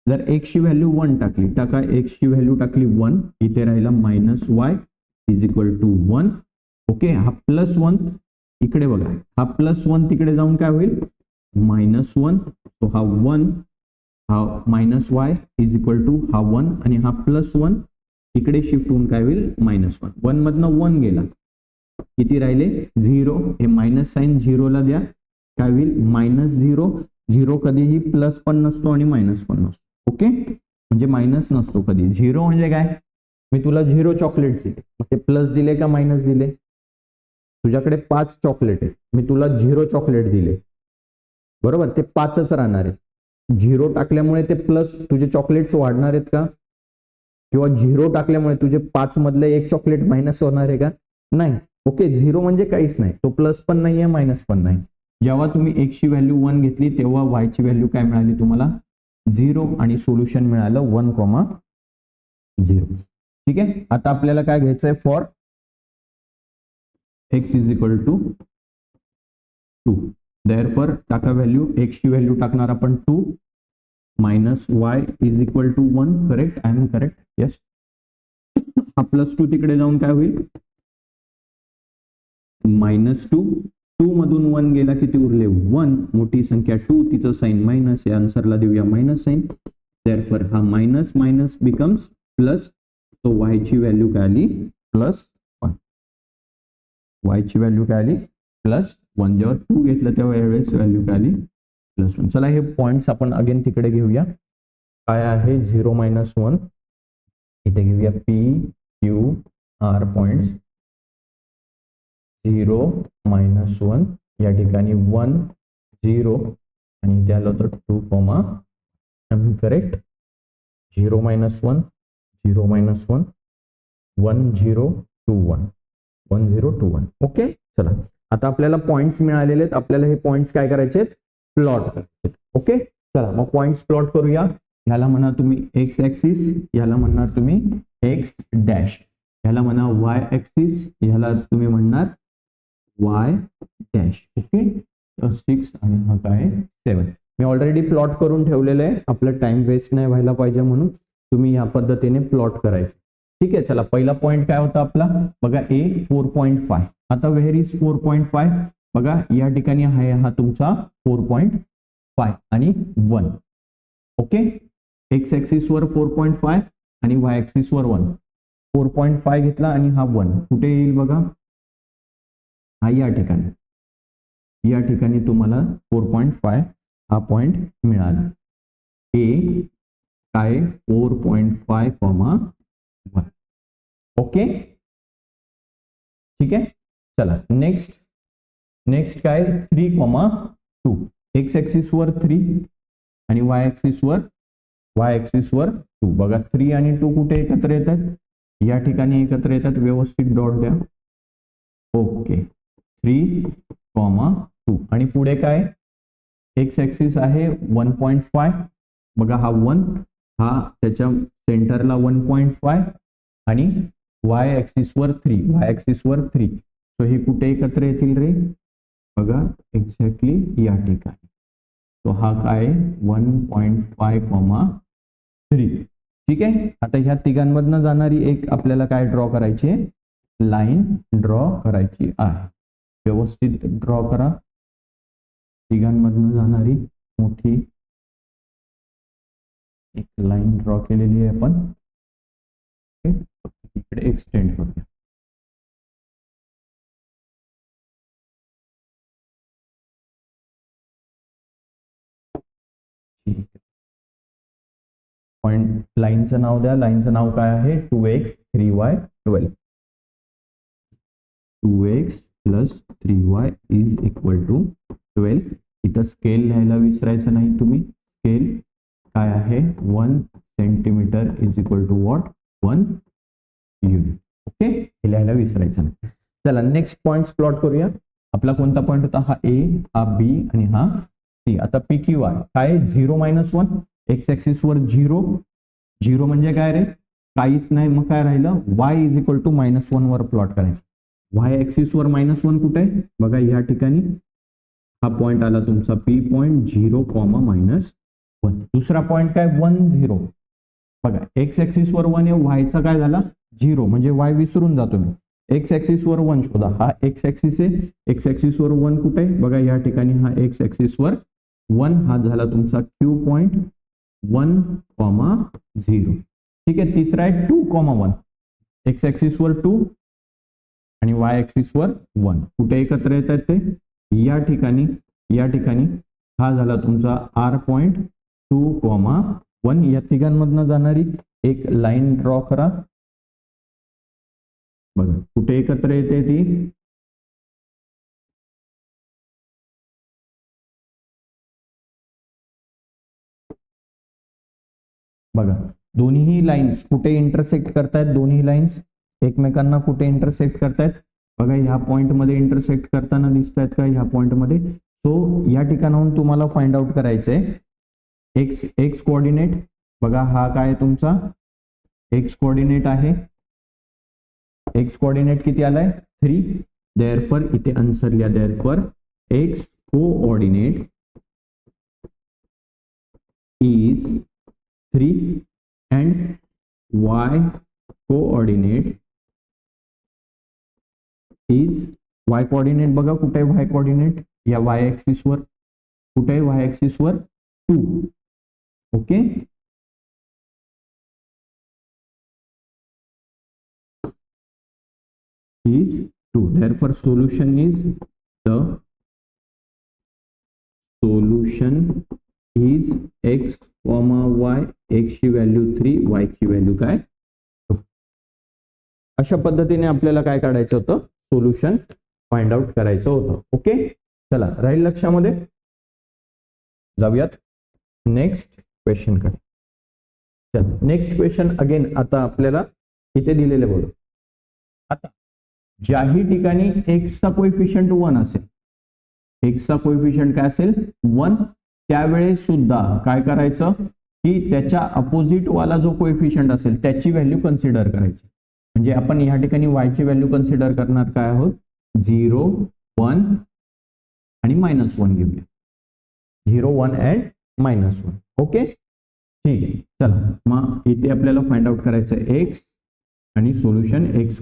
जर एक्स ची व्हॅल्यू 1 टाकली टाका एक्स ची व्हॅल्यू टाकली 1. इथे राहिला -y is equal to 1. Okay हा +1 इकडे बघा, हा +1 तिकडे जाऊन काय होईल -1. तो हा 1 हा -y इज इक्वल टू हा 1 आणि हा +1 इकडे शिफ्ट होऊन काय होईल -1. 1 मधनं 1 गेला किती राहिले 0. हे मायनस साइन 0 ला द्या काय होईल -0. 0 कधीही प्लस पण नसतो आणि मायनस पण नसतो. ओके म्हणजे मायनस नसतो कधी. 0 म्हणजे काय मी तुला 0 चॉकलेट्स दिले, मग ते प्लस दिले का मायनस दिले. तुझ्याकडे 5 चॉकलेट आहे, मी तुला 0 चॉकलेट दिले बरोबर, ते 5च राहणार आहे. 0 टाकल्यामुळे ते प्लस तुझे चॉकलेट्स वाढणार आहेत का, किंवा 0 टाकल्यामुळे तुझे 5 मधले 1 चॉकलेट मायनस होणार आहे का नाही. ओके 0 म्हणजे काहीच नाही, तो प्लस पण नाही आहे मायनस पण नाही. जेव्हा तुम्ही x ची व्हॅल्यू 1 घेतली तेव्हा y ची व्हॅल्यू काय मिळाली तुम्हाला 0 आणि सोल्युशन मिळालं 1,0. ठीक आहे. आता आपल्याला काय घ्यायचंय for x is equal to 2. Therefore टाका व्हॅल्यू x ची व्हॅल्यू टाकणार आपण 2 minus y is equal to 1. Correct I am correct yes. हा +2 तिकडे जाऊन काय होईल -2. 2 मधून 1 गेला किती उरले 1. मोठी संख्या 2 तिचं साइन मायनस, या आन्सरला देऊया मायनस साइन. देअरफॉर हा मायनस मायनस बिकम्स प्लस. तो y ची व्हॅल्यू काय आली +1. y ची व्हॅल्यू काय आली +1. जेव्हा 2 घेतलं तेव्हा यावेळेस व्हॅल्यू काय आली +1. चला हे पॉइंट्स आपण अगेन तिकडे घेऊया. काय आहे 0, -1 इथे घेऊया P Q R पॉइंट्स. 0, -1 या ठिकाणी 1 0 आणि इथे आलं तर 2, करेक्ट 0, -1 0, -1 1 0 2 1 1 0 2 1. ओके चला आता आपल्याला पॉइंट्स मिळालेले आहेत. आपल्याला हे पॉइंट्स काय करायचे आहेत प्लॉट करायचे. ओके चला मग पॉइंट्स प्लॉट करूया. ह्याला म्हणा तुम्ही एक्स ऍक्सिस, ह्याला म्हणणार तुम्ही एक्स डॅश, ह्याला म्हणा वाय ऍक्सिस, ह्याला तुम्ही म्हणणार वाय डॅश. ओके 6 आणि हा काय 7. मी ऑलरेडी प्लॉट करून ठेवलेलं आहे, आपलं टाइम वेस्ट नाही व्हायला पाहिजे म्हणून तुम्ही या पद्धतीने प्लॉट करायचे. ठीक आहे चला पहिला पॉइंट काय होता आपला बघा A 4.5. आता व्हेर इज 4.5 बघा या ठिकाणी आहे हा तुमचा 4.5 5 आणि 1. ओके, एक्स ऍक्सिस वर 4.5 आणि वाय ऍक्सिस वर 1. 4.5 घेतला आणि हा 1 कुठे येईल बघा, हा या ठिकाणी तुम्हाला 4.5 हा पॉइंट मिळाला. ए काय 4.5, 1. ओके, ठीक आहे. चला नेक्स्ट काय 3,2. एक्स ऍक्सिस वर 3 आणि वाय ऍक्सिस वर 2. बघा 3 आणि 2 कुठे एकत्र येतात, या ठिकाणी एकत्र येतात. व्यवस्थित डॉट द्या. ओके, 3,2 आणि पुढे काय, एक्स ऍक्सिस आहे 1.5. बघा हा 1, हा त्याच्या सेंटरला 1.5 आणि वाय ऍक्सिस वर 3. सो हे कुठे एकत्र येतील रे, बघा एक्झॅक्टली या ठिकाणी. सो हा काय 1.5, 3. ठीक आहे. आता ह्या तिघांमधनं जाणारी एक आपल्याला काय ड्रॉ करायची आहे, लाईन ड्रॉ करायची आहे. व्यवस्थित ड्रॉ करा. तिघांमधनं जाणारी मोठी एक लाईन ड्रॉ केलेली आहे आपण. इकडे एक्सटेंड करूया. पॉइंट लाईनचं नाव द्या. लाईनचं नाव काय आहे, 2x 3y 12. 2x + 3y = 12. इथं स्केल लिहायला विसरायचं नाही तुम्ही. स्केल काय आहे, 1 सेंटीमीटर = व्हॉट, 1 युनिट. ओके, हे लिहायला विसरायचं नाही. चला नेक्स्ट पॉइंट प्लॉट करूया. आपला कोणता पॉइंट होता, हा ए, हा बी आणि हा सी. आता पी क्यू आर काय 0 - 1. एक्स ऍक्सिस वर 0 म्हणजे काय रे, काहीच नाही. मग काय राहिलं, y = -1 वर प्लॉट करायचं. वाय ऍक्सिस वर -1 कुठे आहे, बघा या ठिकाणी हा पॉइंट आला तुमचा पी पॉइंट, 0, -1. दुसरा पॉइंट काय 1, 0. बघा एक्स ऍक्सिस वर 1 आहे, वायचा काय झाला 0, म्हणजे वाय विसरून जातो मी. एक्स ऍक्सिस वर 1 शोधा. हा एक्स ऍक्सिस आहे, एक्स ऍक्सिस वर 1 कुठे आहे, बघा या ठिकाणी हा एक्स ऍक्सिस वर 1. हा झाला तुमचा क्यू पॉइंट, 1, 0. ठीक आहे. तिसरा आहे 2, 1. एक्स ऍक्सिस वर 2 आणि वाय ऍक्सिस वर 1. कुठे एकत्र येतात ते, या ठिकाणी. हा झाला तुमचा आर पॉइंट, 2, 1. या तिघांमधनं जाणारी एक लाईन ड्रॉ करा. बघा कुठे एकत्र येते ती, बघा दोन्ही लाईन्स कुठे इंटरसेक्ट करतायत, दोन्ही लाईन्स एकमेकांना कुठे इंटरसेक्ट करतायत, बघा ह्या पॉइंट मध्ये इंटरसेक्ट करताना दिसत आहेत का, ह्या पॉइंट मध्ये. सो या ठिकाणाहून तुम्हाला फाइंड आउट करायचंय एक्स कोऑर्डिनेट. बघा हा काय तुमचा एक्स कोऑर्डिनेट आहे. एक्स कोऑर्डिनेट किती आलाय 3. देअरफॉर इथे आन्सर लिहा. Therefore x coordinate is 3 and y coordinate is, y coordinate बघा कुठे आहे, y coordinate या y axis वर. कुठे आहे, y axis वर 2. Okay, is 2. therefore solution is x, y. x ची व्हॅल्यू 3, y ची व्हॅल्यू काय 2. अशा पद्धतीने आपल्याला काय काढायचं होतं, सोल्युशन फाइंड आउट करायचं होतं. ओके, चला राहील लक्षामध्ये. जाऊयात नेक्स्ट क्वेश्चन कडे. चला नेक्स्ट क्वेश्चन अगेन आता आपल्याला इथे दिलेले बघू. आता ज्याही ठिकाणी x चा कोएफिशियंट 1 असेल, x चा कोएफिशियंट काय असेल 1, त्यावेळेस सुद्धा काय करायचं की त्याच्या अपोजिट वाला जो कोएफिशियंट असेल त्याची व्हॅल्यू कन्सिडर करायची. म्हणजे आपण या ठिकाणी y ची व्हॅल्यू कन्सिडर करणार काय आहोत, 0, 1 आणि -1 घेऊया. 0, 1 अँड -1. ओके, ठीक आहे. चला मग इथे आपल्याला फाइंड आउट करायचं x आणि सोल्युशन x,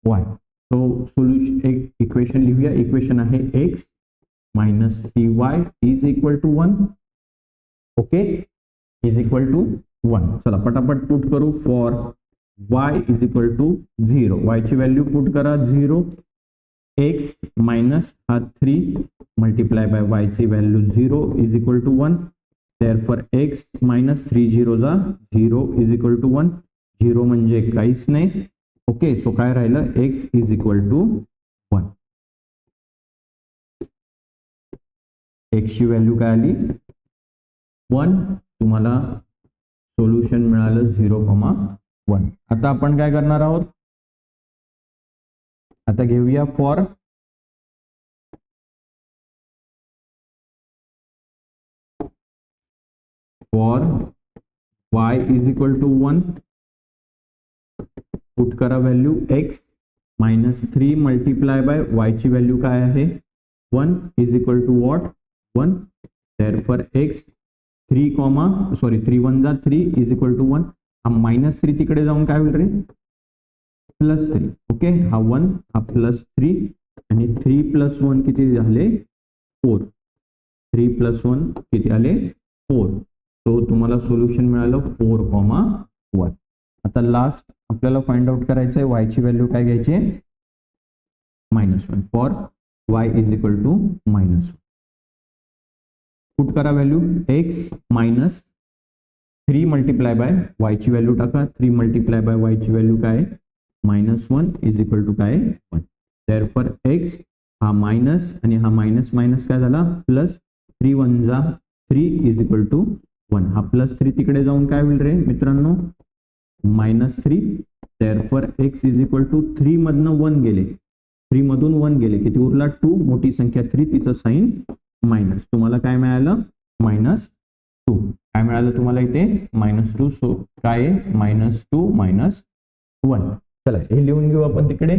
y. तो सोल्युशन एक इक्वेशन लिहूया. इक्वेशन आहे x minus 3y is equal to 1. Okay, is equal to 1. चला पटापट पुट करू. For y is equal to 0, y ची व्हॅल्यू पुट करा 0. x मायनस हा 3 मल्टिप्लाय बाय y ची value 0 is equal to 1. therefore x minus 3 0 जा 0 is equal to 1. 0 म्हणजे काहीच नाही. ओके, सो काय राहिलं, x is equal to 1. x ची व्हॅल्यू काय आली 1. तुम्हाला सोल्युशन मिळालं 0,1. आता आपण काय करणार आहोत, आता घेऊया for y is equal to 1. Put करा value x minus 3 multiply by y ची व्हॅल्यू काय आहे 1 is equal to what 1. therefore x 3 1 जा 3 इज इक्वल टू 1. हा मायनस 3 तिकडे जाऊन काय होईल रे प्लस 3. ओके, हा 1 हा प्लस 3 आणि 3 प्लस 1 किती झाले 4. 3 प्लस 1 किती आले 4. तो तुम्हाला सोल्युशन मिळालं 4,1. आता लास्ट आपल्याला फाइंड आउट करायचं आहे y ची व्हॅल्यू काय घ्यायची आहे -1. For y is equal to -1. Put करा value x minus 3 multiply by y ची व्हॅल्यू टाका. 3 मल्टिप्लाय बाय y ची व्हॅल्यू काय -1 इज इक्वल टू काय 1. therefore x हा मायनस आणि हा मायनस मायनस काय झाला प्लस. 3 1 जा 3 इज इक्वल टू 1. हा प्लस 3 तिकडे जाऊन काय होईल रे मित्रांनो -3. therefore x is equal to 3 मधनं 1 गेले, 3 मधून 1 गेले, किती उरला 2. मोठी संख्या 3, तिचं साइन मायनस. तुम्हाला काय मिळालं -2. काय मिळालं तुम्हाला इथे -2. सो काय -2 -1. चला हे लिहून घेऊ आपण तिकडे.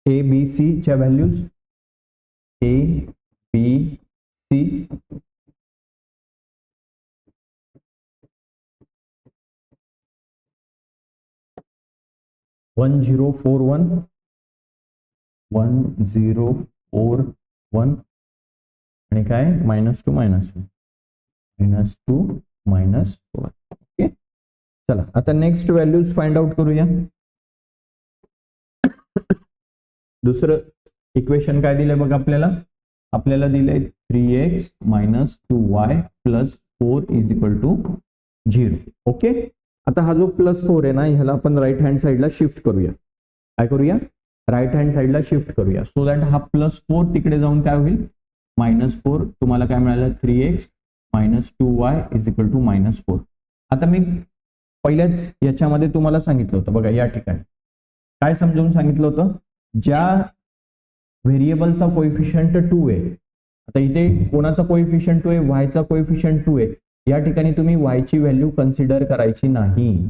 ए बी सी च्या व्हॅल्यूज ए बी सी 1041 1041 आणि काय -2 -2 -1. ओके, चला आता नेक्स्ट व्हॅल्यूज फाइंड आउट करूया. दुसरं इक्वेशन काय दिलंय बघा आपल्याला दिलंय 3x minus 2y plus 4 is equal to 0. Okay, आता हा जो +4 आहे ना ह्याला आपण राईट हँड साईडला शिफ्ट करूया. काय करूया राईट हँड साईडला शिफ्ट करूया. सो दॅट हा +4 तिकडे जाऊन काय होईल -4. तुम्हाला काय मिळालं 3x minus 2y is equal to -4. आता मी पहिल्याच याच्यामध्ये तुम्हाला सांगितलं होतं बघा, या ठिकाणी काय समजावून सांगितलं होतं, ज्या व्हेरिएबलचा कोएफिशियंट 2 आहे. आता इथे कोणाचा कोएफिशियंट 2 आहे, y चा कोएफिशियंट 2 आहे. या ठिकाणी तुम्ही y ची व्हॅल्यू कन्सिडर करायची नाही.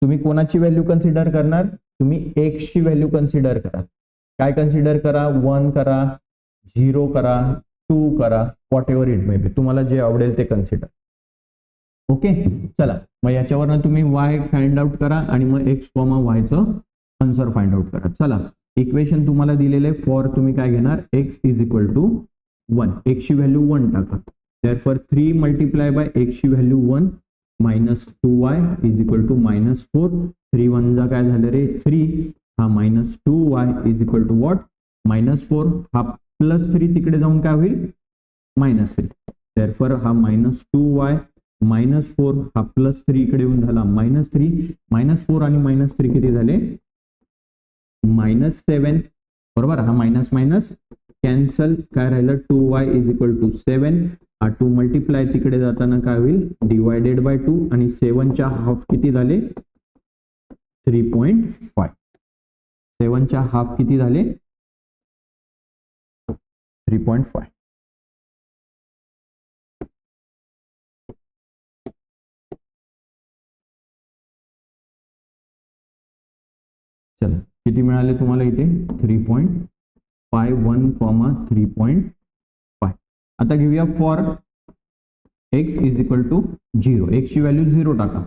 तुम्ही कोणाची व्हॅल्यू कन्सिडर करणार, तुम्ही x ची व्हॅल्यू कन्सिडर करा. काय कन्सिडर करा 1 करा 0 करा 2 करा what ever it may be, तुम्हाला जे आवडेल ते कन्सिडर. ओके, चला मग याच्यावरनं तुम्ही y फाइंड आउट करा आणि मग x, y चं आन्सर फाइंड आउट करा. चला इक्वेशन तुम्हाला दिलेले फॉर तुम्ही काय घेणार x is equal to 1. x ची व्हॅल्यू 1 टाका. therefore 3 मल्टिप्लाय बाय x ची value 1 minus 2y is equal to -4. 3 1 जा काय झालं रे 3. हा -2y is equal to what -4. हा +3 तिकडे जाऊन काय होईल -3. therefore हा -2y -4 हा +3 इकडे येऊन झाला -3. -4 आणि -3 किती झाले -7. बरोबर, हा मायनस मायनस कॅन्सल. काय राहिलं 2y इज इक्वल टू 7. हा 2 मल्टिप्लाय तिकडे जाताना काय होईल डिवायडेड बाय 2 आणि 7 च्या हाफ किती झाले 3.5. 7 च्या हाफ किती झाले 3.5. चला किती मिळाले तुम्हाला इथे 3.51, 3.5. आता घेऊया for x is equal to 0. x ची व्हॅल्यू 0 टाका.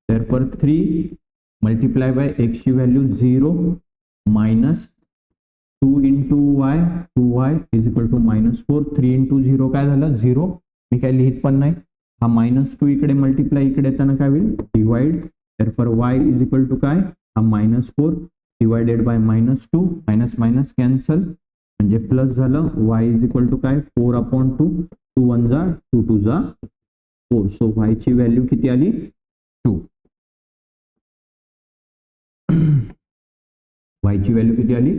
therefore 3 मल्टिप्लाय बाय x ची value 0 minus 2 into y 2y is equal to -4. 3 into 0 काय झालं 0. मी काय लिहित पण नाही. हा -2 इकडे मल्टिप्लाय इकडे येताना काय होईल divide. Therefore y is equal to काय हा -4 divided by -2 minus minus cancel म्हणजे प्लस झालं. y इज इक्वल टू काय 4/2. 2 1 जा 2 2 जा 4. सो y ची व्हॅल्यू किती आली 2. y ची व्हॅल्यू किती आली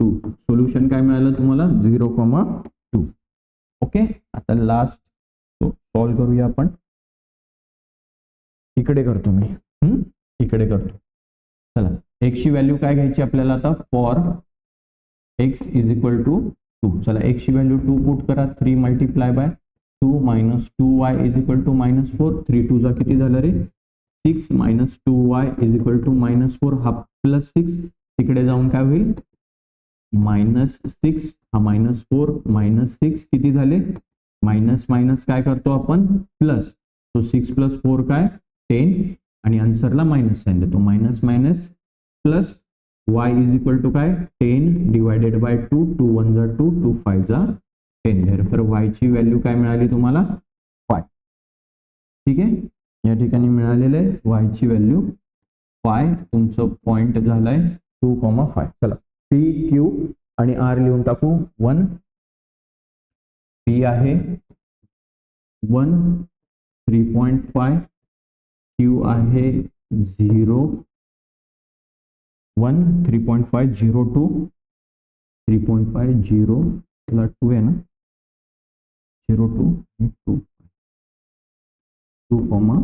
2. सोल्युशन काय मिळालं तुम्हाला 0,2. ओके. आता लास्ट सॉल्व करूया आपण. इकडे करतो मी इकडे करतो. चला x ची व्हॅल्यू काय घ्यायची आपल्याला आता for x is equal to 2. चला x ची व्हॅल्यू 2 पुट करा. 3 multiply by 2 minus 2y is equal to -4. 3 2 जा किती झालं रे 6 minus 2y is equal to -4. हा +6 तिकडे जाऊन काय होईल -6. हा -4 -6 किती झाले मायनस मायनस काय करतो आपण प्लस. सो 6 + 4 काय 10 आणि आन्सरला मायनस साइन देतो. Minus minus plus y is equal to काय 10 डिवायडेड बाय 2. 2 1 जा 2 2 5 जा 10. देअरफॉर y ची व्हॅल्यू काय मिळाली तुम्हाला 5. ठीक आहे. या ठिकाणी मिळालेलं आहे y ची व्हॅल्यू 5. तुमचं पॉइंट झालाय 2,5. चला p q आणि r लिहून टाकू. 1 p आहे 1 3.5. q आहे 0 1 3.5 0 2 3.5 0 ला 2 आहे ना 0 2 2 2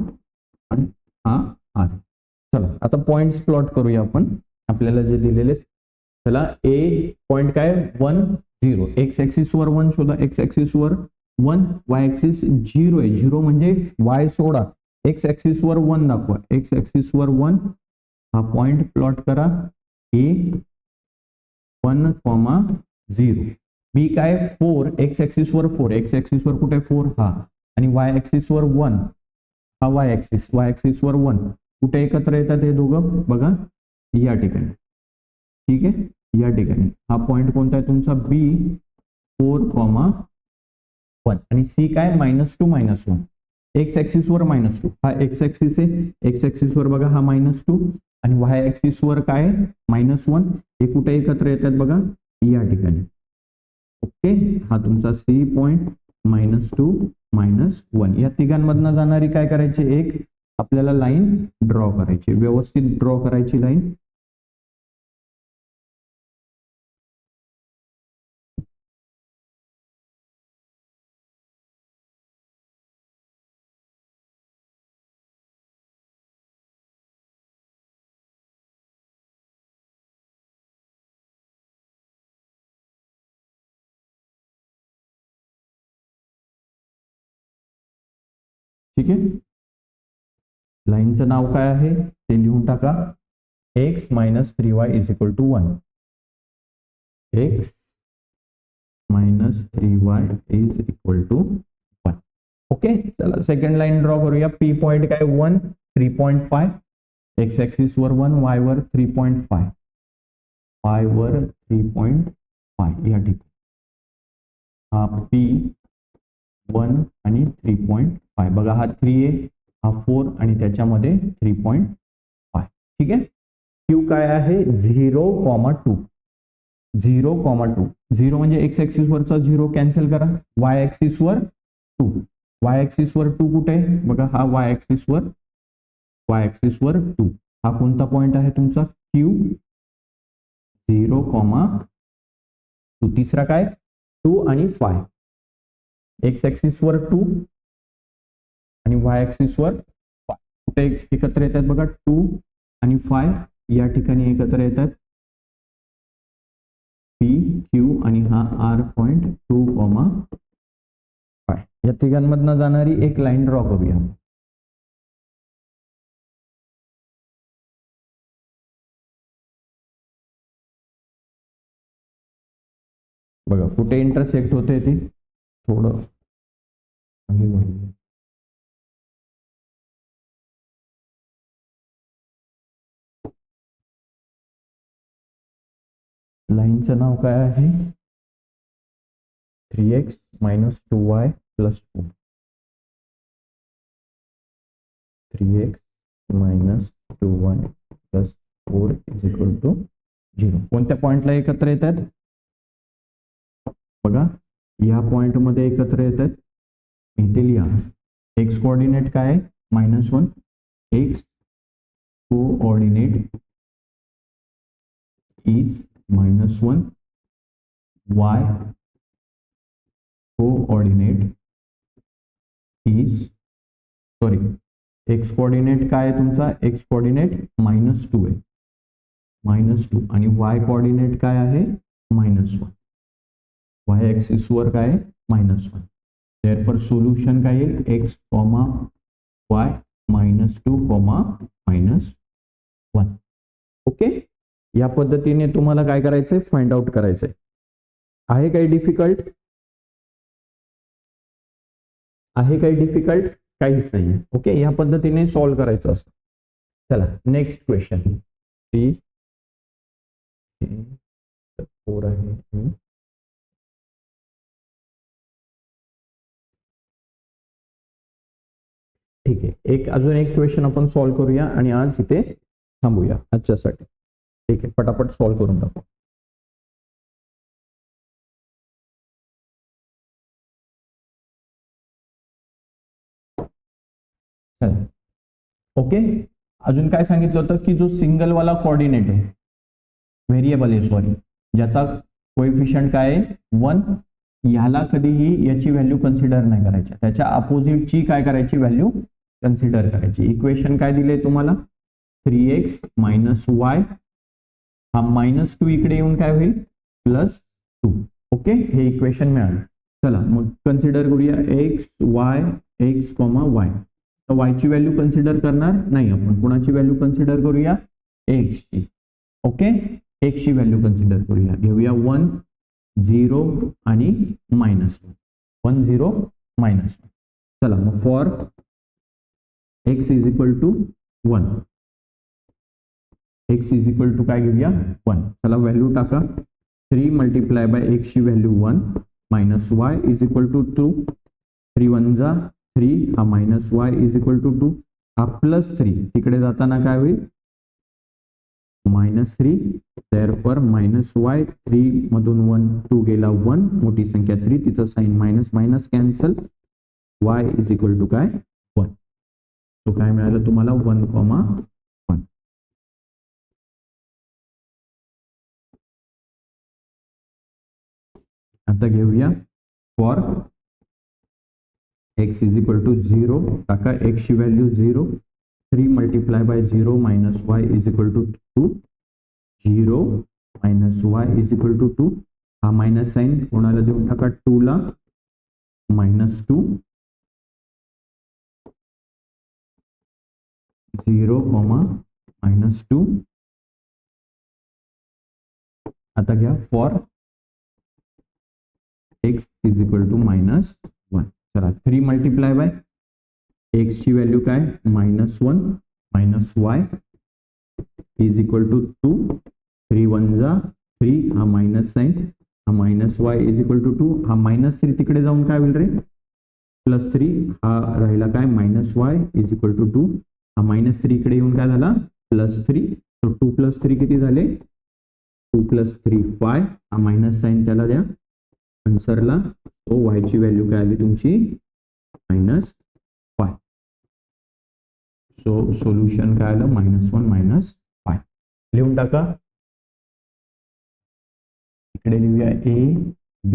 आणि हा r. चला आता पॉइंट्स प्लॉट करूया आपण आपल्याला जे दिलेले. चला a पॉइंट काय 1 0. एक्स ऍक्सिस वर 1 शोधा. एक्स ऍक्सिस वर 1 y ऍक्सिस 0 आहे. 0 म्हणजे y सोडा. एक्स ऍक्सिस वर 1 दाखवा. एक्स ऍक्सिस वर 1 हा पॉइंट प्लॉट करा. a 1, 0. b काय 4. एक्स ऍक्सिस वर 4. एक्स ऍक्सिस वर कुठे 4 हा आणि y ऍक्सिस वर 1 हा y ऍक्सिस वर 1 कुठे एकत्र येतात हे दोघं बघा या ठिकाणी. ठीक आहे. या ठिकाणी हा पॉइंट कोणता आहे तुमचा b 4,1 आणि c काय -2 -1. एक्स ऍक्सिस वर -2 हा एक्स ऍक्सिस आहे. एक्स ऍक्सिस वर बघा हा -2 आणि y ऍक्सिस वर काय -1 हे कुठे एकत्र येतात बघा या ठिकाणी. ओके. हा तुमचा c पॉइंट -2 -1 या तिघांमधनं जाणारी काय करायची एक आपल्याला लाईन ड्रॉ करायची. व्यवस्थित ड्रॉ करायची लाईन. ठीक आहे. लाईनचं नाव काय आहे ते लिहून टाका. x - 3y is equal to 1. x - 3y is equal to 1. Okay. चला सेकंड लाईन ड्रॉ करूया. p पॉइंट काय 1 3.5. एक्स ऍक्सिस वर 1 y वर 3.5 y वर 3.5 या ठिकाणी हा p 1 आणि 3.5 बघा हा 3 आहे हा 4 आणि त्याच्यामध्ये 3.5. ठीक आहे. q काय आहे 0,2. 0,2 0 म्हणजे एक्स ऍक्सिस वरचा 0 कॅन्सल करा. y ऍक्सिस वर 2. y ऍक्सिस वर 2 कुठे आहे बघा हा y ऍक्सिस वर 2 हा कोणता पॉइंट आहे तुमचा q 0,2. तिसरा काय 2 आणि 5. एक्स ऍक्सिस वर 2 आणि y ऍक्सिस वर 5 कुठे एकत्र येतात बघा 2 आणि 5 या ठिकाणी एकत्र येतात. p q आणि हा r पॉइंट 2,5 या तिघांमधनं जाणारी एक लाईन ड्रॉ करूया. बघा कुठे इंटरसेक्ट होते ते थोडं लाईनचं नाव काय आहे 3x minus 2y plus 4. 3x minus 2y plus 4 is equal to 0. कोणत्या पॉइंटला एकत्र येतात बघा, या पॉइंट मध्ये एकत्र येतात. इथे लिहा x कोऑर्डिनेट काय आहे -1, x coordinate is -1, y coordinate is x coordinate काय आहे तुमचा, x कोऑर्डिनेट -2 आहे, -2 आणि y कोऑर्डिनेट काय आहे -1. y ऍक्सिस वर काय आहे -1. देअरफॉर सोल्युशन काय येईल x, y -2, -1. ओके, या पद्धतीने तुम्हाला काय करायचंय फाइंड आउट करायचंय. आहे काही डिफिकल्ट, काहीच नाही. ओके, या पद्धतीने सॉल्व्ह करायचं असतं. चला नेक्स्ट क्वेश्चन 4 आहे. ठीक आहे, अजून एक क्वेश्चन आपण सॉल्व्ह करूया आणि आज इथे थांबूया आजच्यासाठी. ठीक आहे, पटापट सॉल्व्ह करून टाकू. ओके, अजून काय सांगितलं होतं की जो सिंगल वाला कोऑर्डिनेट आहे, व्हेरिएबल आहे सॉरी, ज्याचा कोएफिशियंट काय आहे 1, ह्याला कधीही याची व्हॅल्यू कन्सिडर नाही करायची, त्याच्या अपोजिटची काय करायची व्हॅल्यू कन्सिडर करायची. इक्वेशन काय दिले तुम्हाला 3x minus y, हा -2 इकडे येऊन काय होईल +2. ओके, हे इक्वेशन मिळालं. चला मग कन्सिडर करूया x y. तर y ची व्हॅल्यू कन्सिडर करणार नाही आपण, कोणाची व्हॅल्यू कन्सिडर करूया x ची. ओके, x ची व्हॅल्यू कन्सिडर करूया, घेऊया 1 0 आणि -1, 1 0 -1. चला मग for x is equal to 1, x is equal to काय घेऊया 1. चला व्हॅल्यू टाका, 3 मल्टिप्लाय बाय x ची value 1 minus y is equal to 2, 3 1 जा 3, हा minus y is equal to 2, हा +3 तिकडे जाताना काय होईल -3. देअरफॉर -y, 3 मधून 1 2 गेला 1, मोठी संख्या 3, तिचं sign minus cancel, y is equal to काय 1. तो काय मिळालं तुम्हाला 1,1. आता घेऊया for x is equal to 0, टाका x ची value 0, 3 multiply by 0 minus y is equal to 2, 0 minus y is equal to 2, हा मायनस साइन कोणाला देऊन टाका 2 ला, -2, 0, -2. आता घ्या for x is equal to -1. चला 3 मल्टिप्लाय बाय x ची व्हॅल्यू काय -1 minus y is equal to 2, 3 1 जा 3, हा मायनस साइन, हा minus y is equal to 2, हा -3 तिकडे जाऊन काय होईल रे +3, हा राहिला काय -y इज इक्वल टू 2, हा -3 इकडे येऊन काय झाला +3. तो 2 + 3 किती झाले 2 + 3 5, हा मायनस साइन त्याला द्या आन्सरला, तो y ची व्हॅल्यू काय आली तुमची -5. सो सोल्युशन काय आलं -1 -5. लिहून टाका, इकडे लिहूया a b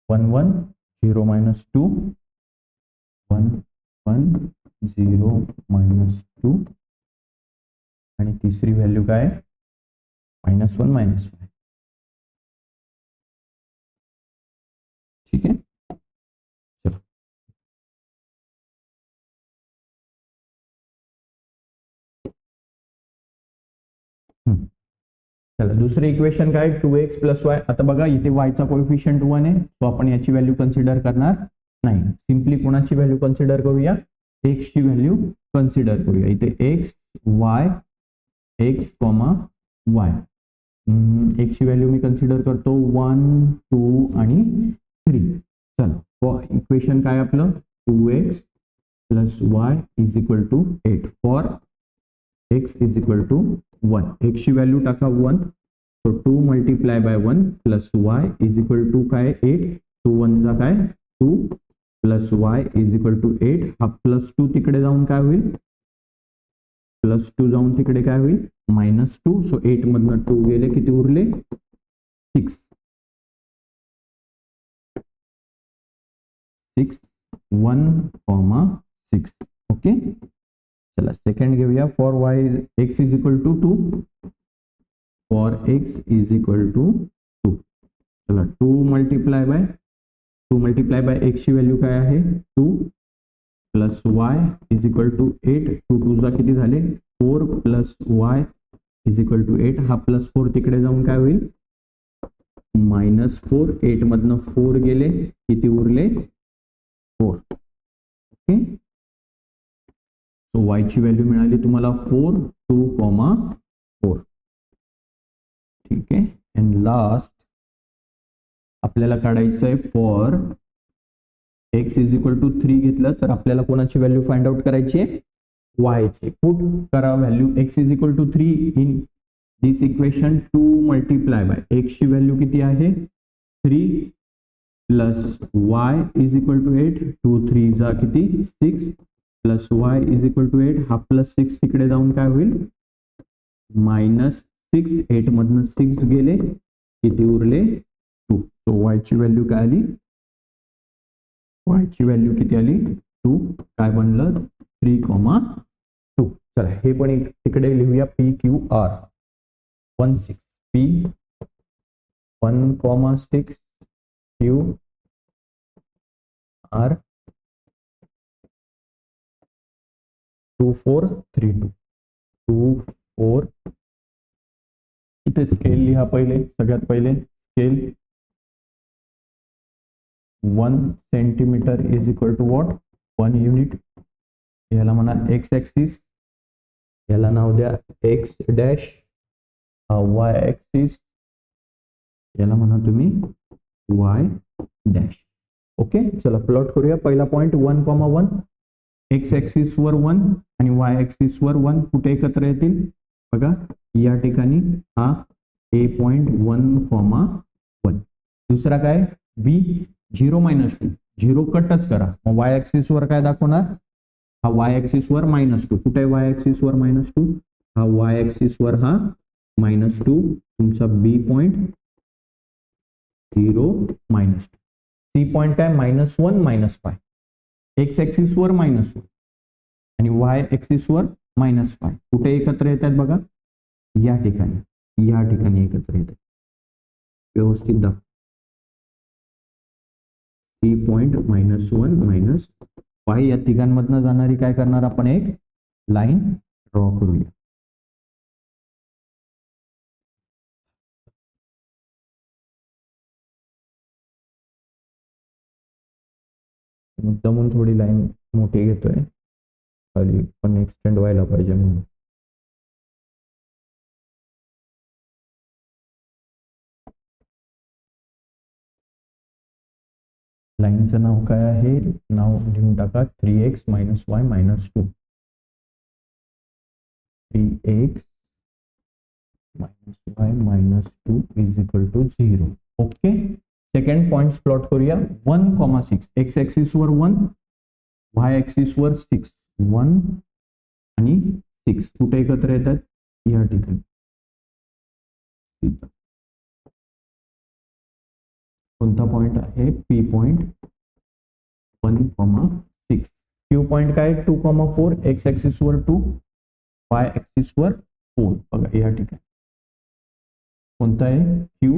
1 1 0 -2, 1 1 0 -2 आणि तिसरी व्हॅल्यू काय -1 -5. ठीक आहे, चला चला दुसरे इक्वेशन काय 2x + y. आता बघा इथे y चा कोएफिशियंट 1 आहे, तो आपण याची व्हॅल्यू कन्सिडर करणार नाही. सिंपली कोणाची व्हॅल्यू कन्सिडर करूया x ची व्हॅल्यू कन्सिडर करूया. इथे x y x comma y. एक्सची व्हॅल्यू मी कन्सिडर करतो 1 2 आणि 3. चला इक्वेशन काय आपलं 2x plus y is equal to 8 for x is equal to 1. एक्सची व्हॅल्यू टाका 1. So 2 multiply by 1 plus y is equal to काय 8. 2 1 जा काय 2 plus y is equal to 8. हा प्लस 2 तिकडे जाऊन काय होईल प्लस 2 जाऊन तिकडे काय होईल -2. सो 8 मधनं 2 गेले किती उरले 6. 1 कॉमा 6. ओके. चला सेकंड घेऊया. For y x is equal to 2. For x is equal to 2. चला 2 मल्टिप्लाय बाय एक्सची व्हॅल्यू काय आहे 2 plus y is equal to 8. 2 2 जा किती झाले 4 plus y is equal to 8. हा प्लस 4 तिकडे जाऊन काय होईल -4. 8 मधनं 4 गेले किती उरले 4. ओके. सो वाय ची व्हॅल्यू मिळाली तुम्हाला 4 2 कॉमा 4. ठीक आहे. अँड लास्ट आपल्याला काढायचं आहे for x is equal to 3 घेतलं तर आपल्याला कोणाची व्हॅल्यू फाइंड आउट करायची आहे वाय ची. पुट करा value x is equal to 3 in this equation. 2 multiply by एक्सची व्हॅल्यू किती आहे 3 plus y is equal to 8. 2 3 जा किती 6 plus y is equal to 8. हा प्लस 6 तिकडे जाऊन काय होईल -6. 8 मधनं 6 गेले किती उरले 2. सो वाय ची व्हॅल्यू काय आली वाय ची व्हॅल्यू किती आली 2. काय बनलं 3 कॉमा 2. चला हे पण एक तिकडे लिहूया P Q R 1 6 P 1 comma 6 Q R 2 4 3 2 2 4. इथे स्केल लिहा पहिले. सगळ्यात पहिले scale 1 centimetre is equal to what 1 unit. याला म्हणा एक्स ॲक्सिस. याला नाव द्या एक्स डॅश. वाय ॲक्सिस याला म्हणा तुम्ही वाय डॅश. ओके. चला प्लॉट करूया. पहिला पॉईंट 1 कॉमा 1. एक्स ॲक्सिस वर 1 आणि वाय ॲक्सिस वर 1 कुठे एकत्र येतील बघा या ठिकाणी हा ए पॉइंट 1 कॉमा 1. दुसरा काय बी 0 -2. 0 कटच करा. मग वाय ॲक्सिस वर काय दाखवणार हा वाय ॲक्सिस वर -2. कुठे वाय ॲक्सिस वर -2 हा वाय ॲक्सिस वर हा -2 तुमचा बी पॉइंट 0 -2. सी पॉइंट काय -1 -5. एक्स ॲक्सिस वर -1 आणि वाय ॲक्सिस वर -5 कुठे एकत्र येतात बघा या ठिकाणी एकत्र येतात. व्यवस्थित दाखव. सी पॉइंट -1 -5 या तिघांमधनं जाणारी काय करणार आपण एक लाईन ड्रॉ करूया. मुद्दामून थोडी लाईन मोठी घेतोय खाली पण एक्सटेंड व्हायला पाहिजे म्हणून. लाईनचं नाव काय आहे नाव लिहून टाका 3x - y -2. 3x - y -2 is equal to 0. Okay. Second point plot करूया 1,6. एक्स ॲक्सिस वर 1 वाय ॲक्सिस वर 6. 1 आणि 6 कुठे एकत्र येतात या ठिकाणी. कोणता पॉइंट आहे पी पॉइंट 1,6. क्यू पॉइंट काय 2,4. एक्स ॲक्सिस वर 2 वाय ॲक्सिस वर 4 बघा या ठिकाणी. कोणता आहे क्यू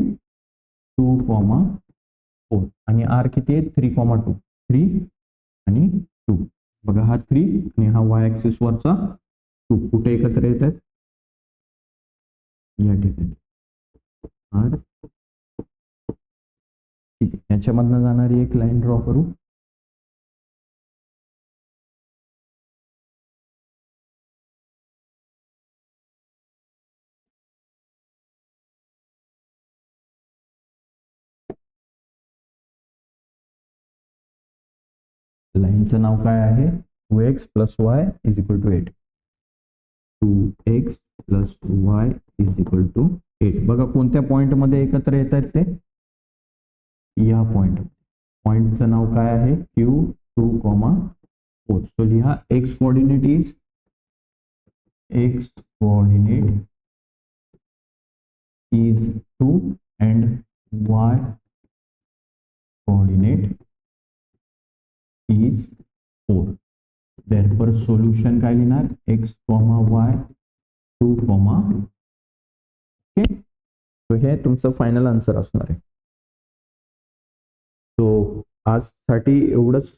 2,4 आणि आर किती आहे 3,2. 3 आणि 2 बघा हा 3 आणि हा वाय ॲक्सिस वरचा 2 कुठे एकत्र येतात या ठिकाणी. आर ठीक आहे. याच्यामधनं जाणारी एक लाईन ड्रॉ करू. लाईनचं नाव काय आहे 2x plus y is equal to 8. 2x plus y is equal to 8. बघा कोणत्या पॉईंटमध्ये एकत्र येत आहेत ते, या पॉईंटचं नाव काय आहे Q2,4. सो लिहा x coordinate is is 2 and y coordinate is 4. Therefore solution काय लिहिणार x, y 2, ओके. सो हे तुमचं फायनल आन्सर असणार आहे. सो आज साठी एवढंच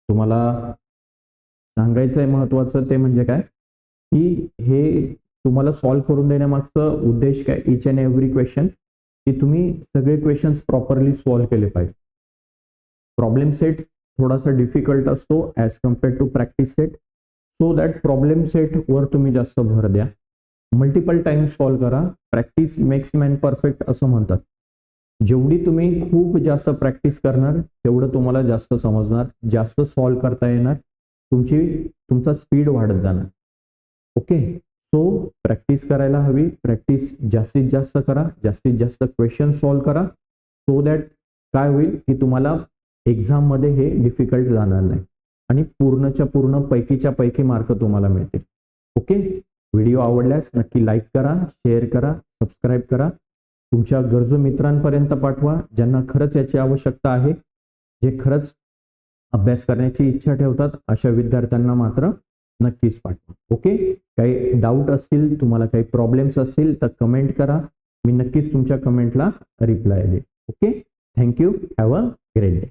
तुम्हाला सांगायचं आहे. महत्वाचं ते म्हणजे काय की हे तुम्हाला सॉल्व्ह करून देण्यामागचं उद्देश काय, इच अँड एव्हरी क्वेश्चन की तुम्ही सगळे क्वेश्चन्स प्रॉपरली सॉल्व्ह केले पाहिजे. प्रॉब्लेम सेट थोडासा डिफिकल्ट असतो as compared to practice set. So that problem सेटवर तुम्ही जास्त भर द्या. मल्टिपल टाइम्स सॉल्व्ह करा. प्रॅक्टिस मेक्स मॅन परफेक्ट असं म्हणतात. जेवढी तुम्ही खूप जास्त प्रॅक्टिस करणार तेवढं तुम्हाला जास्त समजणार, जास्त सॉल्व्ह करता येणार, तुमचा स्पीड वाढत जाणार. ओके. सो प्रॅक्टिस करायला हवी. प्रॅक्टिस जास्तीत जास्त करा, जास्तीत जास्त क्वेश्चन सॉल्व्ह करा. सो दॅट काय होईल की तुम्हाला एक्झाममध्ये हे डिफिकल्ट जाणार नाही आणि पूर्णच्या पूर्ण पैकीच्या पैकी मार्क तुम्हाला मिळतील. ओके. व्हिडिओ आवडल्यास नक्की लाईक करा, शेअर करा, सबस्क्राईब करा. तुमच्या गरजू मित्रांपर्यंत पाठवा ज्यांना खरंच याची आवश्यकता आहे, जे खरंच अभ्यास करण्याची इच्छा ठेवतात. अशा विद्यार्थ्यांना मात्र नक्कीच पाठवा. ओके. काही डाऊट असतील, तुम्हाला काही प्रॉब्लेम्स असतील तर कमेंट करा. मी नक्कीच तुमच्या कमेंटला रिप्लाय देईन. Okay. Thank you. Have a great day.